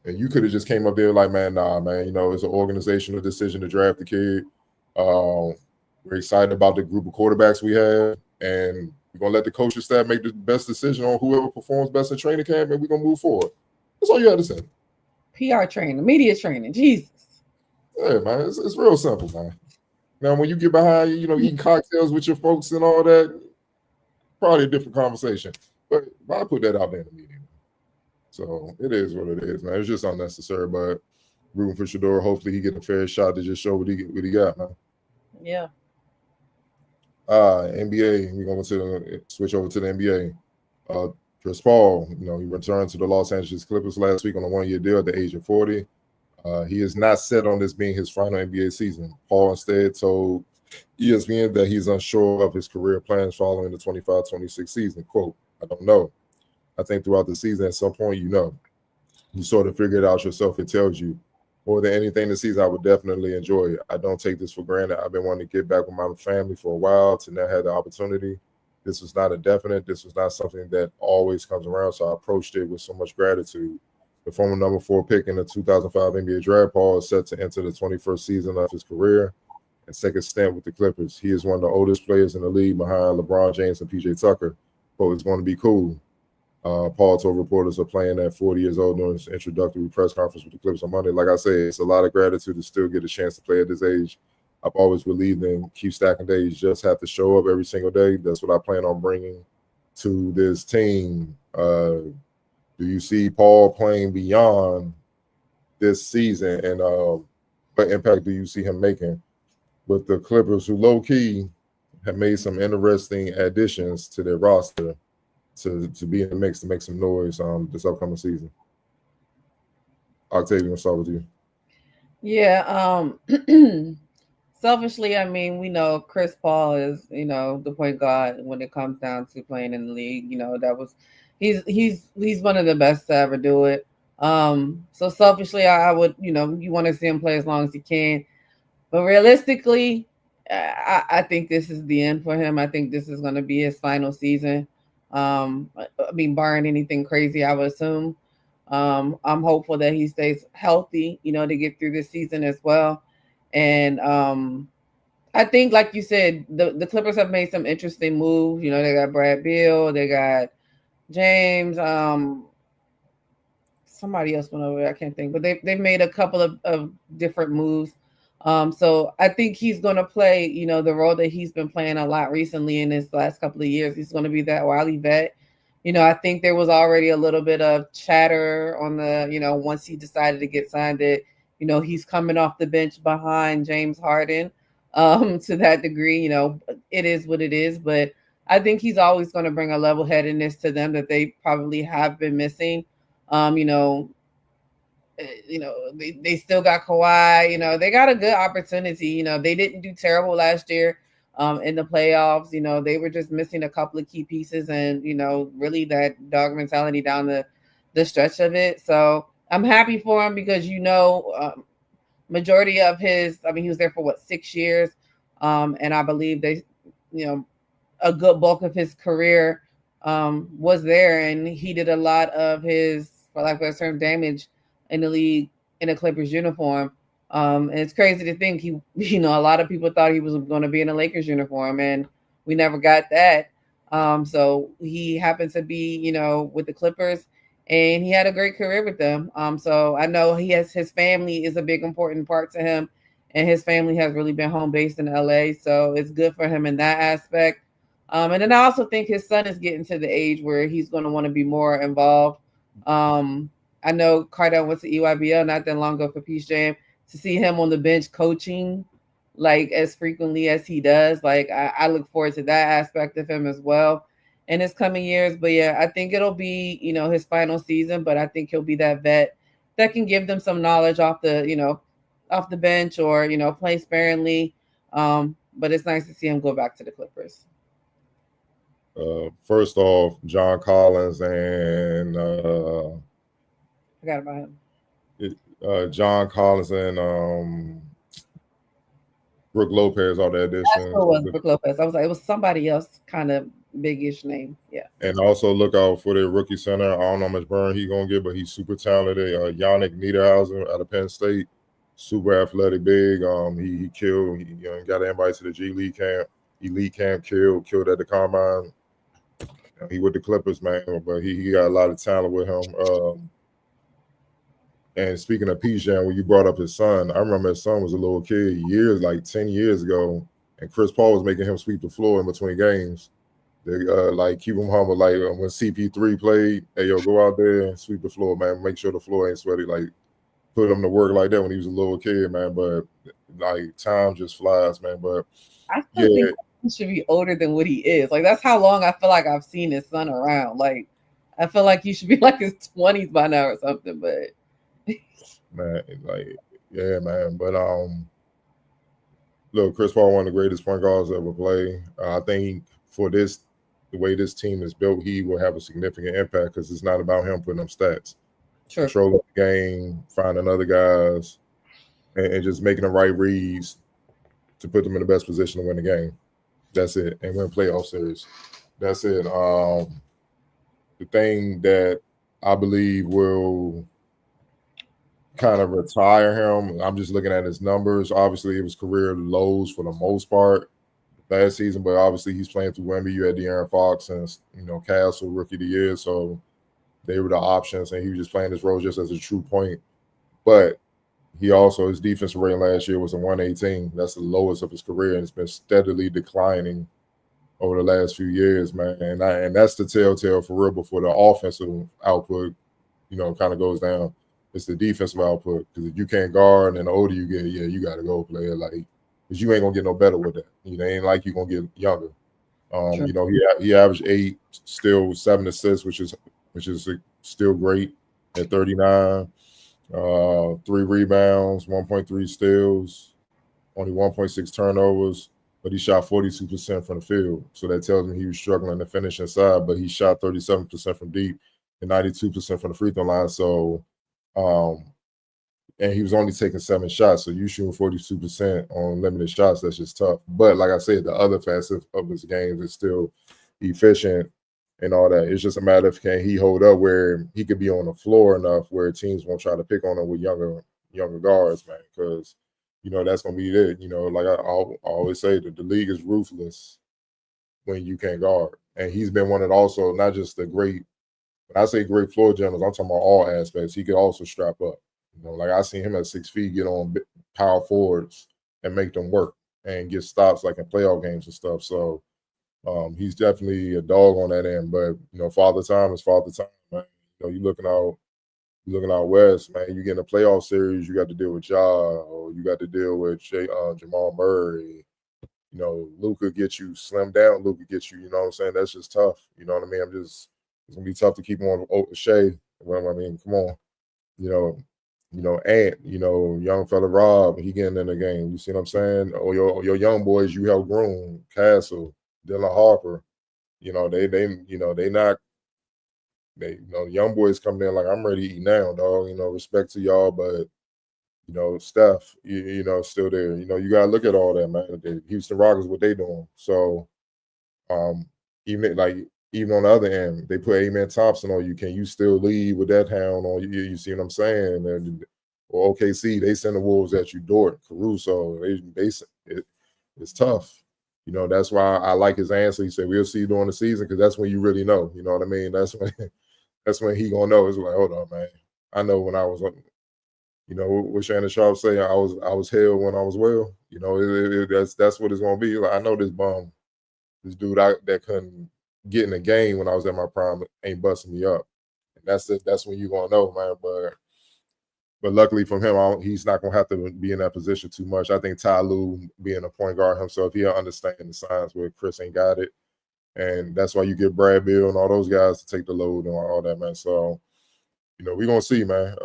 And you could have just came up there like, man, nah, man, you know, it's an organizational decision to draft the kid. We're excited about the group of quarterbacks we have, and we're going to let the coaching staff make the best decision on whoever performs best in training camp, and we're going to move forward. That's all you had to say. PR training, media training, Jesus. Yeah, man, it's real simple, man. Now, when you get behind, you know, eating cocktails with your folks and all that, probably a different conversation. But I put that out there in the media. So it is what it is, man. It's just unnecessary, but rooting for Shador. Hopefully he get a fair shot to just show what he got, man. Yeah. NBA, we're going to switch over to the NBA. Chris Paul, you know, he returned to the Los Angeles Clippers last week on a one-year deal at the age of 40. He is not set on this being his final NBA season. Paul instead told ESPN that he's unsure of his career plans following the 25-26 season. Quote, I don't know. I think throughout the season, at some point, you sort of figure it out yourself. It tells you more than anything this season, I would definitely enjoy it. I don't take this for granted. I've been wanting to get back with my family for a while to now have the opportunity. This was not a definite. This was not something that always comes around. So I approached it with so much gratitude. The former number 4 pick in the 2005 NBA draft, Paul is set to enter the 21st season of his career and second stint with the Clippers. He is one of the oldest players in the league behind LeBron James and PJ Tucker. But it's going to be cool. Paul told reporters of playing at 40 years old during his introductory press conference with the Clippers on Monday. Like I say, it's a lot of gratitude to still get a chance to play at this age. I've always believed in keep stacking days. You just have to show up every single day. That's what I plan on bringing to this team. Do you see Paul playing beyond this season, and what impact do you see him making with the Clippers, who low-key have made some interesting additions to their roster to be in the mix, to make some noise this upcoming season? Octavia, we'll start with you. Yeah, selfishly, I mean, we know Chris Paul is, you know, the point guard when it comes down to playing in the league. You know, he's one of the best to ever do it. So selfishly, I would, you know, you want to see him play as long as he can. But realistically, I think this is the end for him. I think this is going to be his final season. I mean, barring anything crazy, I would assume. I'm hopeful that he stays healthy, you know, to get through this season as well. And I think, like you said, the Clippers have made some interesting moves. You know, they got Brad Beal, they got James, somebody else went over there, I can't think, but they've made a couple of different moves. So I think he's going to play, you know, the role that he's been playing a lot recently in his last couple of years. He's going to be that wily vet. You know, I think there was already a little bit of chatter on the, you know, once he decided to get signed that, you know, he's coming off the bench behind James Harden to that degree. You know, it is what it is. But I think he's always going to bring a level-headedness to them that they probably have been missing. You know, they still got Kawhi. You know, they got a good opportunity. You know, they didn't do terrible last year in the playoffs. You know, they were just missing a couple of key pieces and, you know, really that dog mentality down the stretch of it. So I'm happy for him because, you know, majority of his, I mean, he was there for 6 years. And I believe they, you know, a good bulk of his career was there, and he did a lot of his, for lack of a term, damage in the league in a Clippers uniform. And it's crazy to think he, you know, a lot of people thought he was going to be in a Lakers uniform, and we never got that. So he happened to be, you know, with the Clippers, and he had a great career with them. So I know his family is a big important part to him, and his family has really been home based in LA. So it's good for him in that aspect. And then I also think his son is getting to the age where he's going to want to be more involved. I know Cardell went to EYBL not that long ago for Peace Jam. To see him on the bench coaching like as frequently as he does. Like I look forward to that aspect of him as well in his coming years. But yeah, I think it'll be, his final season, but I think he'll be that vet that can give them some knowledge off the bench or, play sparingly. But it's nice to see him go back to the Clippers. First off, John Collins and Forgot about him. John Collins and Brooke Lopez are the additions. That's what it was, Brooke Lopez. I was like, it was somebody else kind of big-ish name. Yeah. And also look out for their rookie center. I don't know how much burn he's going to get, but he's super talented. Yannick Niederhausen out of Penn State. Super athletic, big. He killed. He got an invite to the G League camp, elite camp. Killed at the combine. He with the Clippers, man, but he got a lot of talent with him. And speaking of Pijan, when you brought up his son, I remember his son was a little kid like 10 years ago, and Chris Paul was making him sweep the floor in between games. They like keep him humble. Like when CP3 played, hey yo, go out there and sweep the floor, man. Make sure the floor ain't sweaty. Like put him to work like that when he was a little kid, man. But like time just flies, man. But I still think he should be older than what he is. Like that's how long I feel like I've seen his son around. Like I feel like he should be like his 20s by now or something. But man, like yeah, man. But look, Chris Paul, one of the greatest point guards ever play. I think for the way this team is built, he will have a significant impact because it's not about him putting up stats. Sure. Controlling the game, finding other guys, and just making the right reads to put them in the best position to win the game. That's it. And win playoff series. That's it. The thing that I believe will kind of retire him, I'm just looking at his numbers. Obviously, it was career lows for the most part last season, but obviously he's playing through Wemby. You had De'Aaron Fox and Castle, rookie of the year, so they were the options, and he was just playing his role just as a true point. But he also, his defensive rating last year was a 118. That's the lowest of his career, and it's been steadily declining over the last few years, man. And that's the telltale for real. Before the offensive output, kind of goes down, it's the defensive output. Because if you can't guard, and the older you get, you got to go play it. Like, because you ain't gonna get no better with that. It ain't like you're gonna get younger. Sure. He averaged 8, still 7 assists, which is still great at 39. 3 rebounds, 1.3 steals, only 1.6 turnovers, but he shot 42% from the field. So that tells me he was struggling to finish inside, but he shot 37% from deep and 92% from the free throw line. So, and he was only taking 7 shots. So you shooting 42% on limited shots, that's just tough. But like I said, the other facet of his game is still efficient and all that. It's just a matter of can he hold up where he could be on the floor enough where teams won't try to pick on him with younger guards, man. Because that's gonna be it. Like I always say, that the league is ruthless when you can't guard. And he's been one of also not just the great. When I say great floor generals, I'm talking about all aspects. He could also strap up. Like I seen him at 6 feet get on power forwards and make them work and get stops like in playoff games and stuff. So. He's definitely a dog on that end, but father time is father time, man. You looking out west, man. You get in a playoff series, you got to deal with Ja, or you got to deal with Jamal Murray. Luka gets you slimmed down. Luka gets you. You know what I'm saying? That's just tough. You know what I mean? It's gonna be tough to keep him on Shea. I mean, come on. Ant. Young fella Rob, he getting in the game. You see what I'm saying? Or your young boys you help groom, Castle. Dylan Harper, young boys coming in like I'm ready to eat now, dog. Respect to y'all, but Steph, still there. You gotta look at all that, man. The Houston Rockets, what they doing. So, even on the other end, they put Amen Thompson on you. Can you still lead with that hound on you? You see what I'm saying? And or OKC, they send the Wolves at you, Dort, Caruso. It's tough. That's why I like his answer. He said, we'll see you during the season because that's when you really know. You know what I mean? That's when he going to know. It's like, hold on, man. I know when I was, what Shannon Sharp say, I was hell when I was well. That's what it's going to be. Like, I know this dude that couldn't get in the game when I was at my prime ain't busting me up. And that's when you're going to know, man. But But luckily from him, he's not going to have to be in that position too much. I think Ty Lue, being a point guard himself, he'll understand the signs where Chris ain't got it. And that's why you get Brad Beal and all those guys to take the load and all that, man. So, we're going to see, man.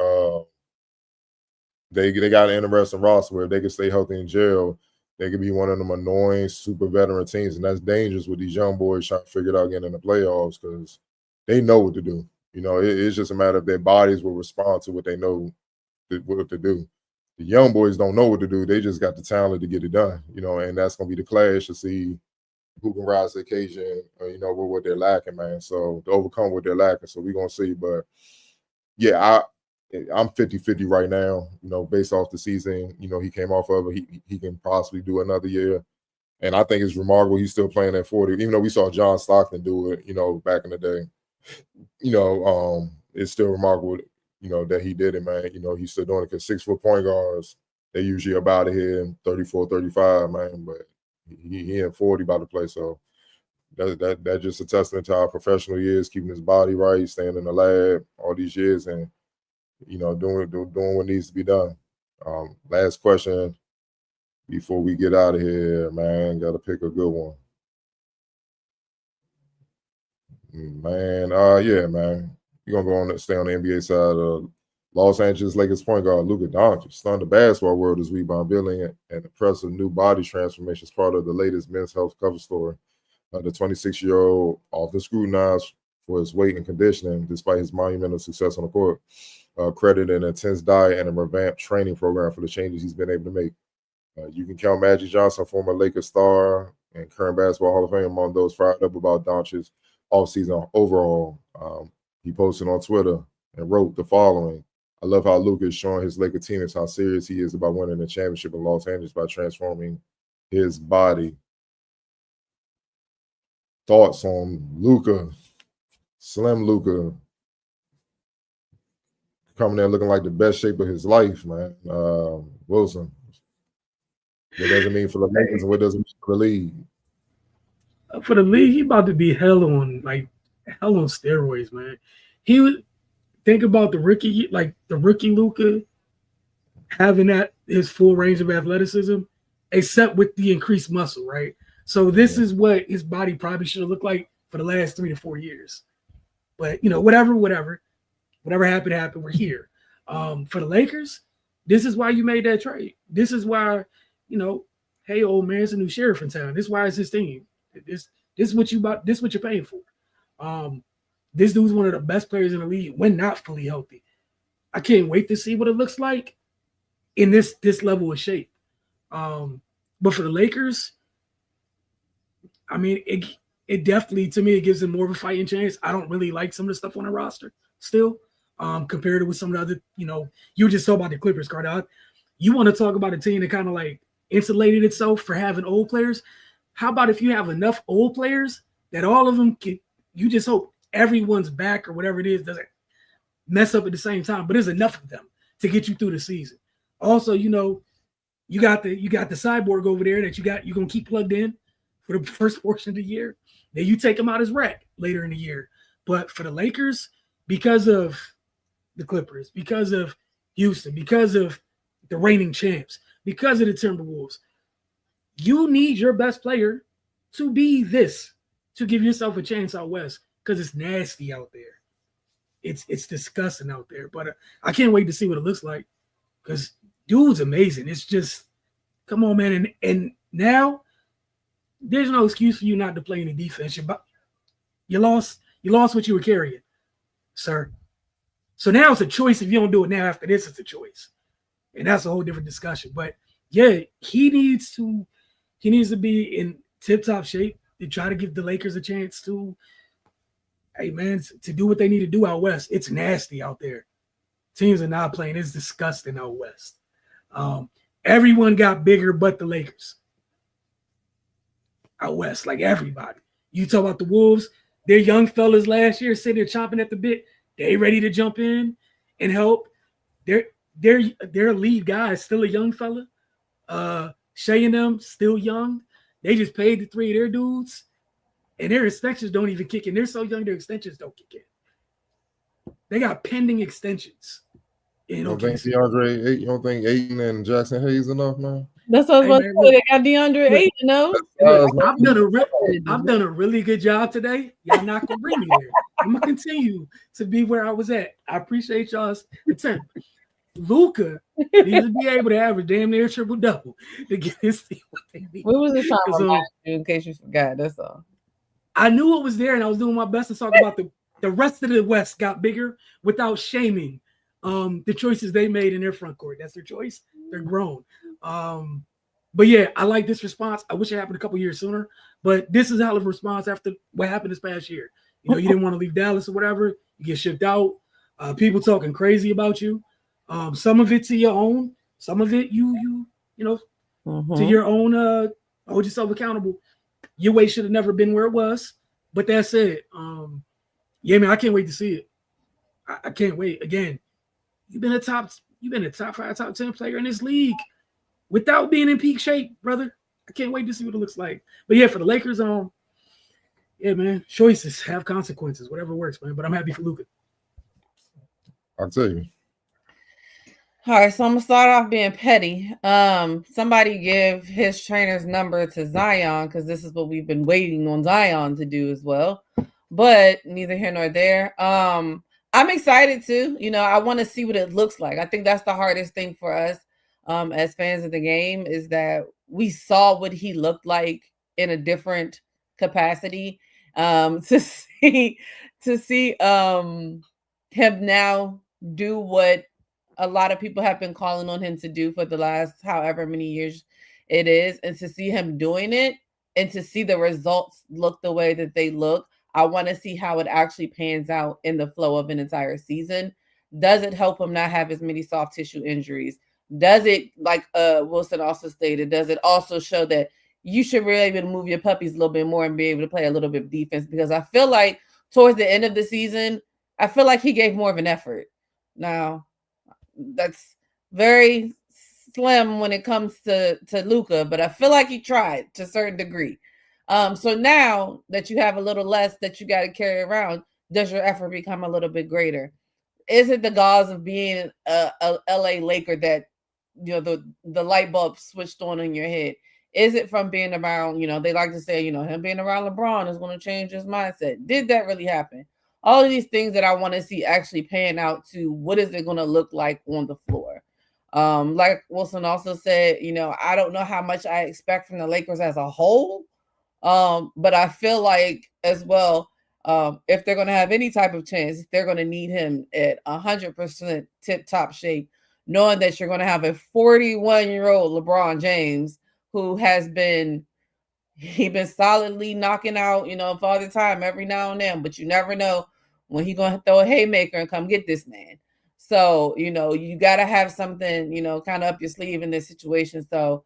They got an interesting roster where if they can stay healthy in jail, they could be one of them annoying super veteran teams. And that's dangerous with these young boys trying to figure it out getting in the playoffs because they know what to do. It's just a matter of their bodies will respond to what they know what to do. The young boys don't know what to do. They just got the talent to get it done, and that's going to be the clash to see who can rise to the occasion, with what they're lacking, man. So to overcome what they're lacking. So we're going to see. But, yeah, I'm 50-50 right now, based off the season, he came off of it. He can possibly do another year. And I think it's remarkable he's still playing at 40, even though we saw John Stockton do it, back in the day. It's still remarkable, that he did it, man. He's still doing it because 6-foot point guards, they usually about to hit him 34, 35, man. But he in 40 about to play. So that just a testament to how professional he is, keeping his body right, staying in the lab all these years and, doing what needs to be done. Last question before we get out of here, man. Got to pick a good one. Man, yeah, man. You're going to go on and stay on the NBA side. Los Angeles Lakers point guard Luka Doncic stunned the basketball world this week by unveiling an impressive new body transformation as part of the latest men's health cover story. The 26-year-old often scrutinized for his weight and conditioning despite his monumental success on the court. Credited an intense diet and a revamped training program for the changes he's been able to make. You can count Magic Johnson, former Lakers star and current basketball Hall of Fame, among those fired up about Doncic's offseason overall. He posted on Twitter and wrote the following: I love how Luka is showing his Laker teammates how serious he is about winning the championship in Los Angeles by transforming his body. Thoughts on Luka, Slim Luka, coming there looking like the best shape of his life, man. Wilson, what does it mean for the Lakers and what does it mean for the league? For the league, he about to be hell on steroids, man. He would think about the rookie Luka having that his full range of athleticism, except with the increased muscle, right? So this is what his body probably should have looked like for the last 3 to 4 years. But whatever happened, we're here. For the Lakers, this is why you made that trade. This is why, hey, old man, it's a new sheriff in town. This is why it's his team. This is what you're paying for. This dude's one of the best players in the league when not fully healthy. I can't wait to see what it looks like in this level of shape. But for the Lakers, I mean, it definitely, to me, it gives them more of a fighting chance. I don't really like some of the stuff on the roster still, compared to with some of the other, you were just talking about the Clippers, Cardell. You want to talk about a team that kind of like insulated itself for having old players. How about if you have enough old players that all of them you just hope everyone's back or whatever it is doesn't mess up at the same time, but there's enough of them to get you through the season. Also, you got the cyborg over there that you're gonna keep plugged in for the first portion of the year. Then you take him out as wreck later in the year. But for the Lakers, because of the Clippers, because of Houston, because of the reigning champs, because of the Timberwolves, you need your best player to be this, to give yourself a chance out west, because it's nasty out there. It's disgusting out there. But I can't wait to see what it looks like, because dude's amazing. It's just, come on, man. And now there's no excuse for you not to play any defense. You lost what you were carrying, sir. So now it's a choice. If you don't do it now, after this, it's a choice. And that's a whole different discussion. But yeah, he needs to be in tip-top shape to try to give the Lakers a chance to, hey man, to do what they need to do out west. It's nasty out there. Teams are not playing. It's disgusting out west. Everyone got bigger but the Lakers out west, like everybody. You talk about the Wolves, their young fellas last year sitting there chomping at the bit. They ready to jump in and help. Their lead guy is still a young fella. Shea and them still young. They just paid the 3 of their dudes, and their extensions don't even kick in. They're so young, their extensions don't kick in. They got pending extensions. You don't think DeAndre? You don't think Ayton and Jackson Hayes enough, man? That's what I was about to say. They got DeAndre Ayton, you know. I've done a really good job today. Y'all not gonna bring me there. I'm gonna continue to be where I was at. I appreciate y'all's attempt. Luka needs to be able to average damn near triple double to get his team what they need. What was the time remind you in case you forgot? That's all. I knew it was there, and I was doing my best to talk about the rest of the West got bigger without shaming the choices they made in their front court. That's their choice. They're grown. But yeah, I like this response. I wish it happened a couple years sooner, but this is a hell of a response after what happened this past year. You know, you didn't want to leave Dallas or whatever. You get shipped out. People talking crazy about you. Some of it to your own. Some of it you know, to your own. Hold yourself accountable. Your way should have never been where it was. But that said, yeah, man, I can't wait to see it. I can't wait. Again, you've been a top 5, top 10 player in this league without being in peak shape, brother. I can't wait to see what it looks like. But yeah, for the Lakers, yeah, man, choices have consequences, whatever works, man. But I'm happy for Luka. I'll tell you. All right, so I'm gonna start off being petty. Somebody give his trainer's number to Zion because this is what we've been waiting on Zion to do as well. But neither here nor there. I'm excited too. You know, I want to see what it looks like. I think that's the hardest thing for us as fans of the game is that we saw what he looked like in a different capacity. To see him now do what a lot of people have been calling on him to do for the last however many years it is, and to see him doing it and to see the results look the way that they look. I want to see how it actually pans out in the flow of an entire season. Does it help him not have as many soft tissue injuries? Does it, like Wilson also stated, does it also show that you should really be able to move your puppies a little bit more and be able to play a little bit of defense? Because I feel like towards the end of the season, I feel like he gave more of an effort. Now, that's very slim when it comes to Luka, but I feel like he tried to a certain degree. So now that you have a little less that you got to carry around, does your effort become a little bit greater? Is it the gauze of being a LA Laker that, you know, the light bulb switched on in your head? Is it from being around, you know, they like to say, you know, him being around LeBron is going to change his mindset. Did that really happen? All of these things that I want to see actually pan out to what is it going to look like on the floor. Like Wilson also said, you know, I don't know how much I expect from the Lakers as a whole. But I feel like as well, if they're going to have any type of chance, they're going to need him at 100% tip-top shape, knowing that you're going to have a 41-year-old LeBron James who has been solidly knocking out, you know, Father Time every now and then, but you never know when he's going to throw a haymaker and come get this man. So, you know, you got to have something, you know, kind of up your sleeve in this situation. So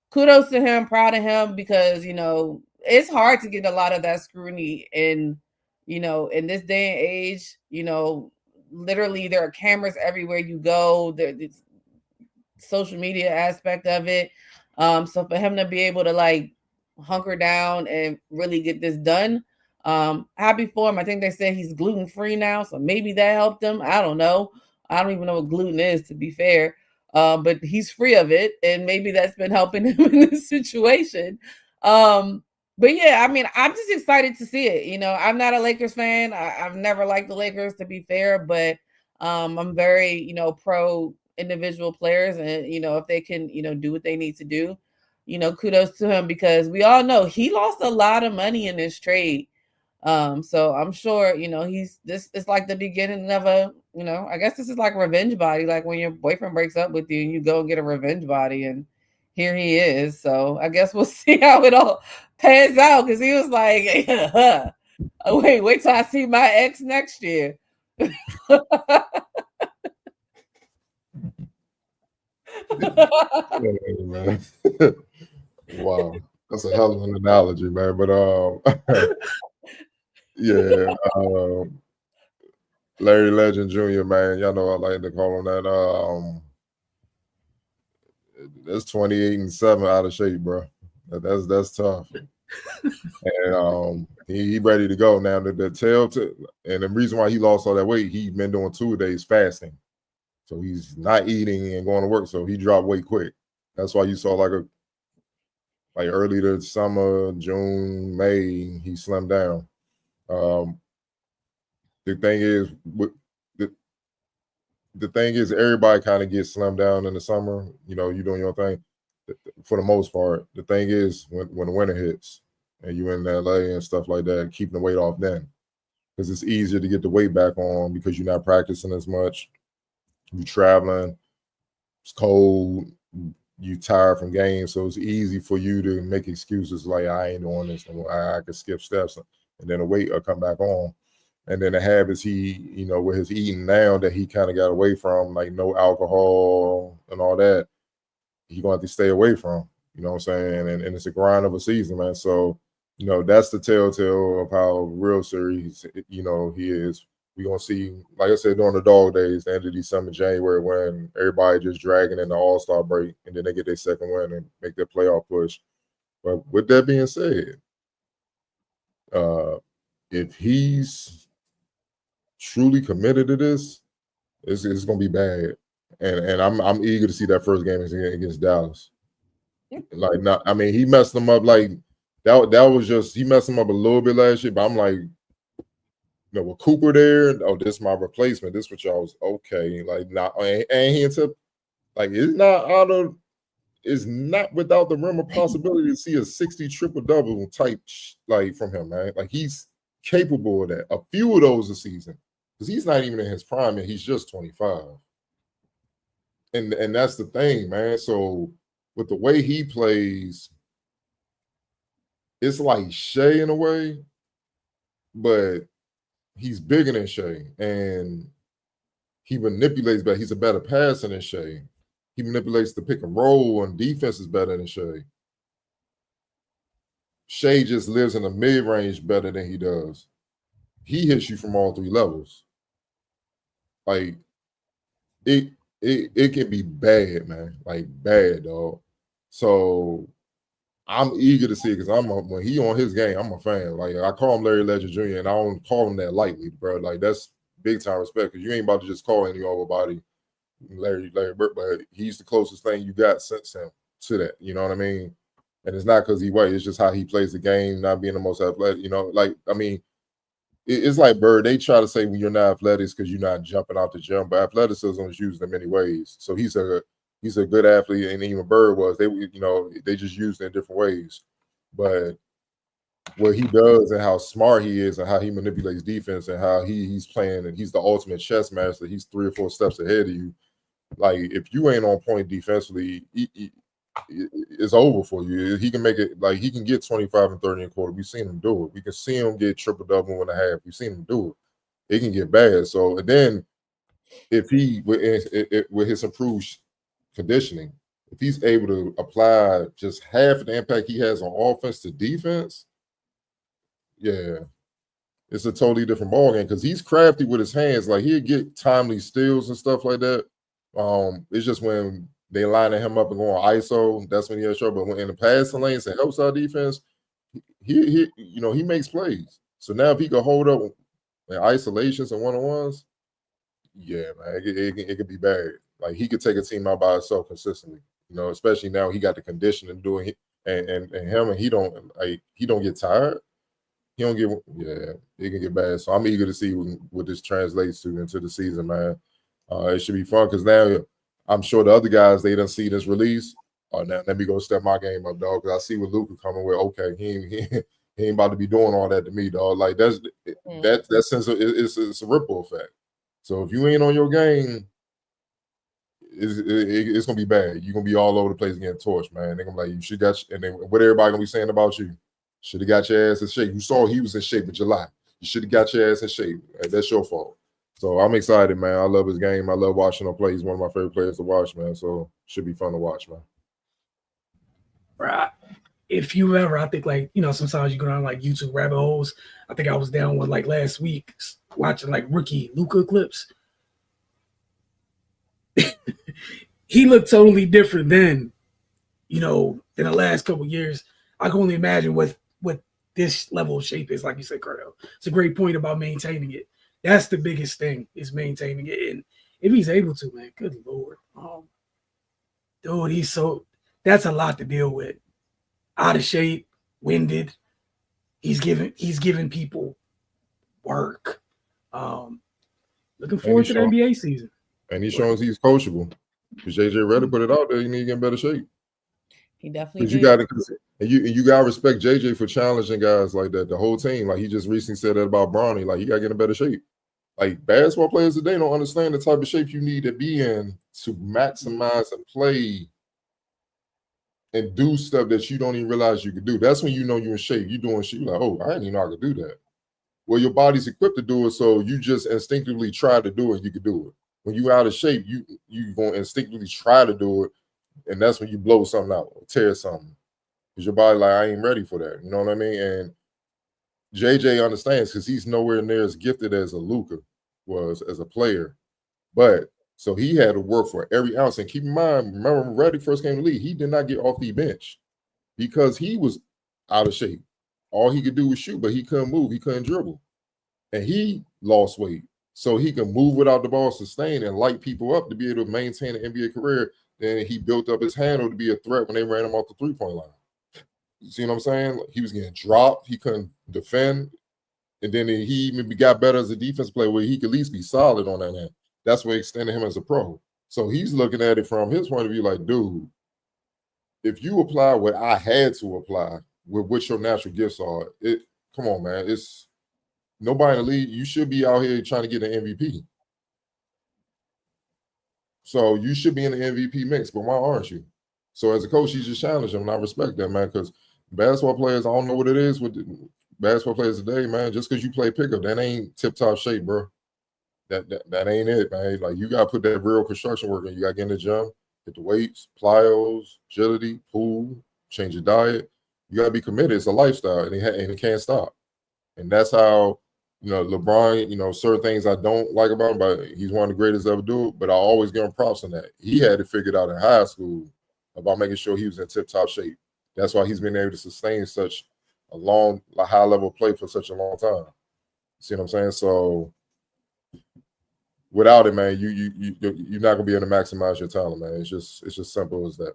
kudos to him, proud of him, because, you know, it's hard to get a lot of that scrutiny in, you know, in this day and age. You know, literally there are cameras everywhere you go. There's social media aspect of it. So for him to be able to like hunker down and really get this done, happy for him. I think they said he's gluten-free now, so maybe that helped him. I don't know. I don't even know what gluten is, to be fair. But he's free of it, and maybe that's been helping him in this situation. But yeah, I mean, I'm just excited to see it. You know, I'm not a Lakers fan. I've never liked the Lakers, to be fair, but I'm very, you know, pro individual players, and, you know, if they can, you know, do what they need to do, you know, kudos to him, because we all know he lost a lot of money in this trade. So I'm sure, you know, this is like the beginning of a, you know, I guess this is like revenge body, like when your boyfriend breaks up with you and you go and get a revenge body, and here he is. So I guess we'll see how it all pans out, because he was like, wait till I see my ex next year. Yeah, man. Wow, that's a hell of an analogy, man. But yeah, Larry Legend Jr., man, y'all know I like to call him that. That's 28-7 out of shape, bro. That's tough. And he ready to go now. And the reason why he lost all that weight, he been doing 2 days fasting. So he's not eating and going to work. So he dropped weight quick. That's why you saw like early the summer, June, May, he slimmed down. The thing is, the thing is, everybody kind of gets slimmed down in the summer. You know, you doing your thing for the most part. The thing is, when the winter hits and you in LA and stuff like that, keeping the weight off then, because it's easier to get the weight back on because you're not practicing as much. You're traveling. It's cold. You tired from games, so it's easy for you to make excuses like I ain't doing this no more. I could skip steps, and then the weight will come back on. And then the habits he, you know, with his eating now that he kind of got away from, like no alcohol and all that, he's going to have to stay away from. You know what I'm saying? And it's a grind of a season, man. So, you know, that's the telltale of how real serious, you know, he is. We're going to see, like I said, during the dog days, the end of December, January, when everybody just dragging in the All-Star break, and then they get their second win and make their playoff push. But with that being said, if he's truly committed to this, it's going to be bad. And I'm eager to see that first game against Dallas. Like, not, I mean, he messed them up like that was just, he messed them up a little bit last year, but I'm like, you know, with Cooper there, oh, this is my replacement. This what y'all was okay. Like, not, and he into, like, it's not without the realm of possibility to see a 60 triple-double type like from him, man. Like, he's capable of that. A few of those a season, because he's not even in his prime and he's just 25. And that's the thing, man. So with the way he plays, it's like Shea in a way, but he's bigger than Shea, and he manipulates better. He's a better passer than Shea. He manipulates the pick and roll, and defense is better than Shea. Shea just lives in the mid-range better than he does. He hits you from all three levels. Like, it can be bad, man. Like, bad, dog. So I'm eager to see it because when he on his game, I'm a fan. Like, I call him Larry Legend Jr. and I don't call him that lightly, bro. Like, that's big time respect because you ain't about to just call any overbody Larry Bird, but he's the closest thing you got since him to that. You know what I mean? And it's not because he white, it's just how he plays the game, not being the most athletic. You know, like, I mean, it's like Bird. They try to say when you're not athletic because you're not jumping out the gym, but athleticism is used in many ways. So he's a good athlete, and even Bird was. They just used it in different ways. But what he does and how smart he is and how he manipulates defense and how he's playing, and he's the ultimate chess master. He's 3 or 4 steps ahead of you. Like, if you ain't on point defensively, it's over for you. He can make it, like, he can get 25 and 30 in a quarter. We've seen him do it. We can see him get triple-double and a half. We've seen him do it. It can get bad. So, and then if he, with his improved conditioning, if he's able to apply just half of the impact he has on offense to defense, yeah, it's a totally different ballgame because he's crafty with his hands. Like, he'll get timely steals and stuff like that. It's just when they lining him up and going ISO, that's when he has trouble. But when in the passing lanes and helps our defense, he makes plays. So now if he can hold up in isolations and one-on-ones, yeah, man, it could be bad. Like, he could take a team out by himself consistently. You know, especially now he got the condition and doing it, and him, and he don't get tired. He don't get, yeah, it can get bad. So I'm eager to see what this translates to into the season, man. It should be fun because now I'm sure the other guys, they done see this release. Now let me go step my game up, dog. Because I see what Luka coming with. Okay, he ain't about to be doing all that to me, dog. Like, that sense of it's a ripple effect. So if you ain't on your game, it's gonna be bad. You're gonna be all over the place getting torched, man. They're gonna be like, you should got, and then what everybody gonna be saying about you? Should have got your ass in shape. You saw he was in shape in July. You should have got your ass in shape. That's your fault. So I'm excited, man. I love his game. I love watching him play. He's one of my favorite players to watch, man. So should be fun to watch, man. Right. If you ever, I think, like, you know, sometimes you go down like YouTube rabbit holes. I think I was down one like last week watching like rookie Luka clips. He looked totally different then, you know, in the last couple of years. I can only imagine what this level of shape is, like you said, Cardell. It's a great point about maintaining it. That's the biggest thing, is maintaining it. And if he's able to, man. Good Lord. Dude, that's a lot to deal with. Out of shape, winded. He's giving people work. Looking forward to the NBA season. And he's showing he's coachable. Because JJ Redick put it out there, you need to get in better shape. He definitely Because you gotta respect JJ for challenging guys like that. The whole team, like he just recently said that about Bronny. Like, you gotta get in better shape. Like, basketball players today don't understand the type of shape you need to be in to maximize and play and do stuff that you don't even realize you could do. That's when you know you're in shape. You're doing shit. You're like, oh, I didn't even know I could do that. Well, your body's equipped to do it, so you just instinctively try to do it. You could do it. When you're out of shape, you going to instinctively try to do it, and that's when you blow something out or tear something. Because your body like, I ain't ready for that. You know what I mean? And JJ understands because he's nowhere near as gifted as a Luka was as a player. But so he had to work for every ounce. And keep in mind, remember when Redick first came to the league, he did not get off the bench because he was out of shape. All he could do was shoot, but he couldn't move. He couldn't dribble. And he lost weight. So he can move without the ball, sustain, and light people up to be able to maintain an NBA career. Then he built up his handle to be a threat when they ran him off the three-point line. You see what I'm saying? Like, he was getting dropped. He couldn't defend. And then he even got better as a defense player where he could at least be solid on that end. That's what extended him as a pro. So he's looking at it from his point of view like, dude, if you apply what I had to apply with what your natural gifts are, come on, man. It's nobody in the league. You should be out here trying to get an MVP. So you should be in the MVP mix, but why aren't you? So as a coach, he's just challenging him, and I respect that, man, because basketball players, I don't know what it is with basketball players today, man. Just because you play pickup, that ain't tip-top shape, bro. That ain't it, man. Like, you got to put that real construction work in. You got to get in the gym, hit the weights, plyos, agility, pool, change your diet. You got to be committed. It's a lifestyle, and it can't stop. And that's how, LeBron, certain things I don't like about him, but he's one of the greatest ever do it, but I always give him props on that. He had it figured out in high school about making sure he was in tip-top shape. That's why he's been able to sustain such a high-level play for such a long time. See what I'm saying? So without it, man, you're not gonna be able to maximize your talent, man. It's just simple as that.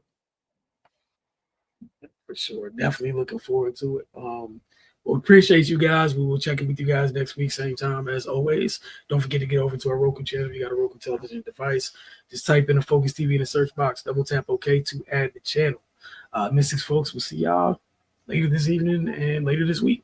For sure. Definitely looking forward to it. Well, appreciate you guys. We will check in with you guys next week, same time as always. Don't forget to get over to our Roku channel. If you got a Roku television device, just type in a Focus TV in the search box, double tap OK to add the channel. Mystics folks, we'll see y'all later this evening and later this week.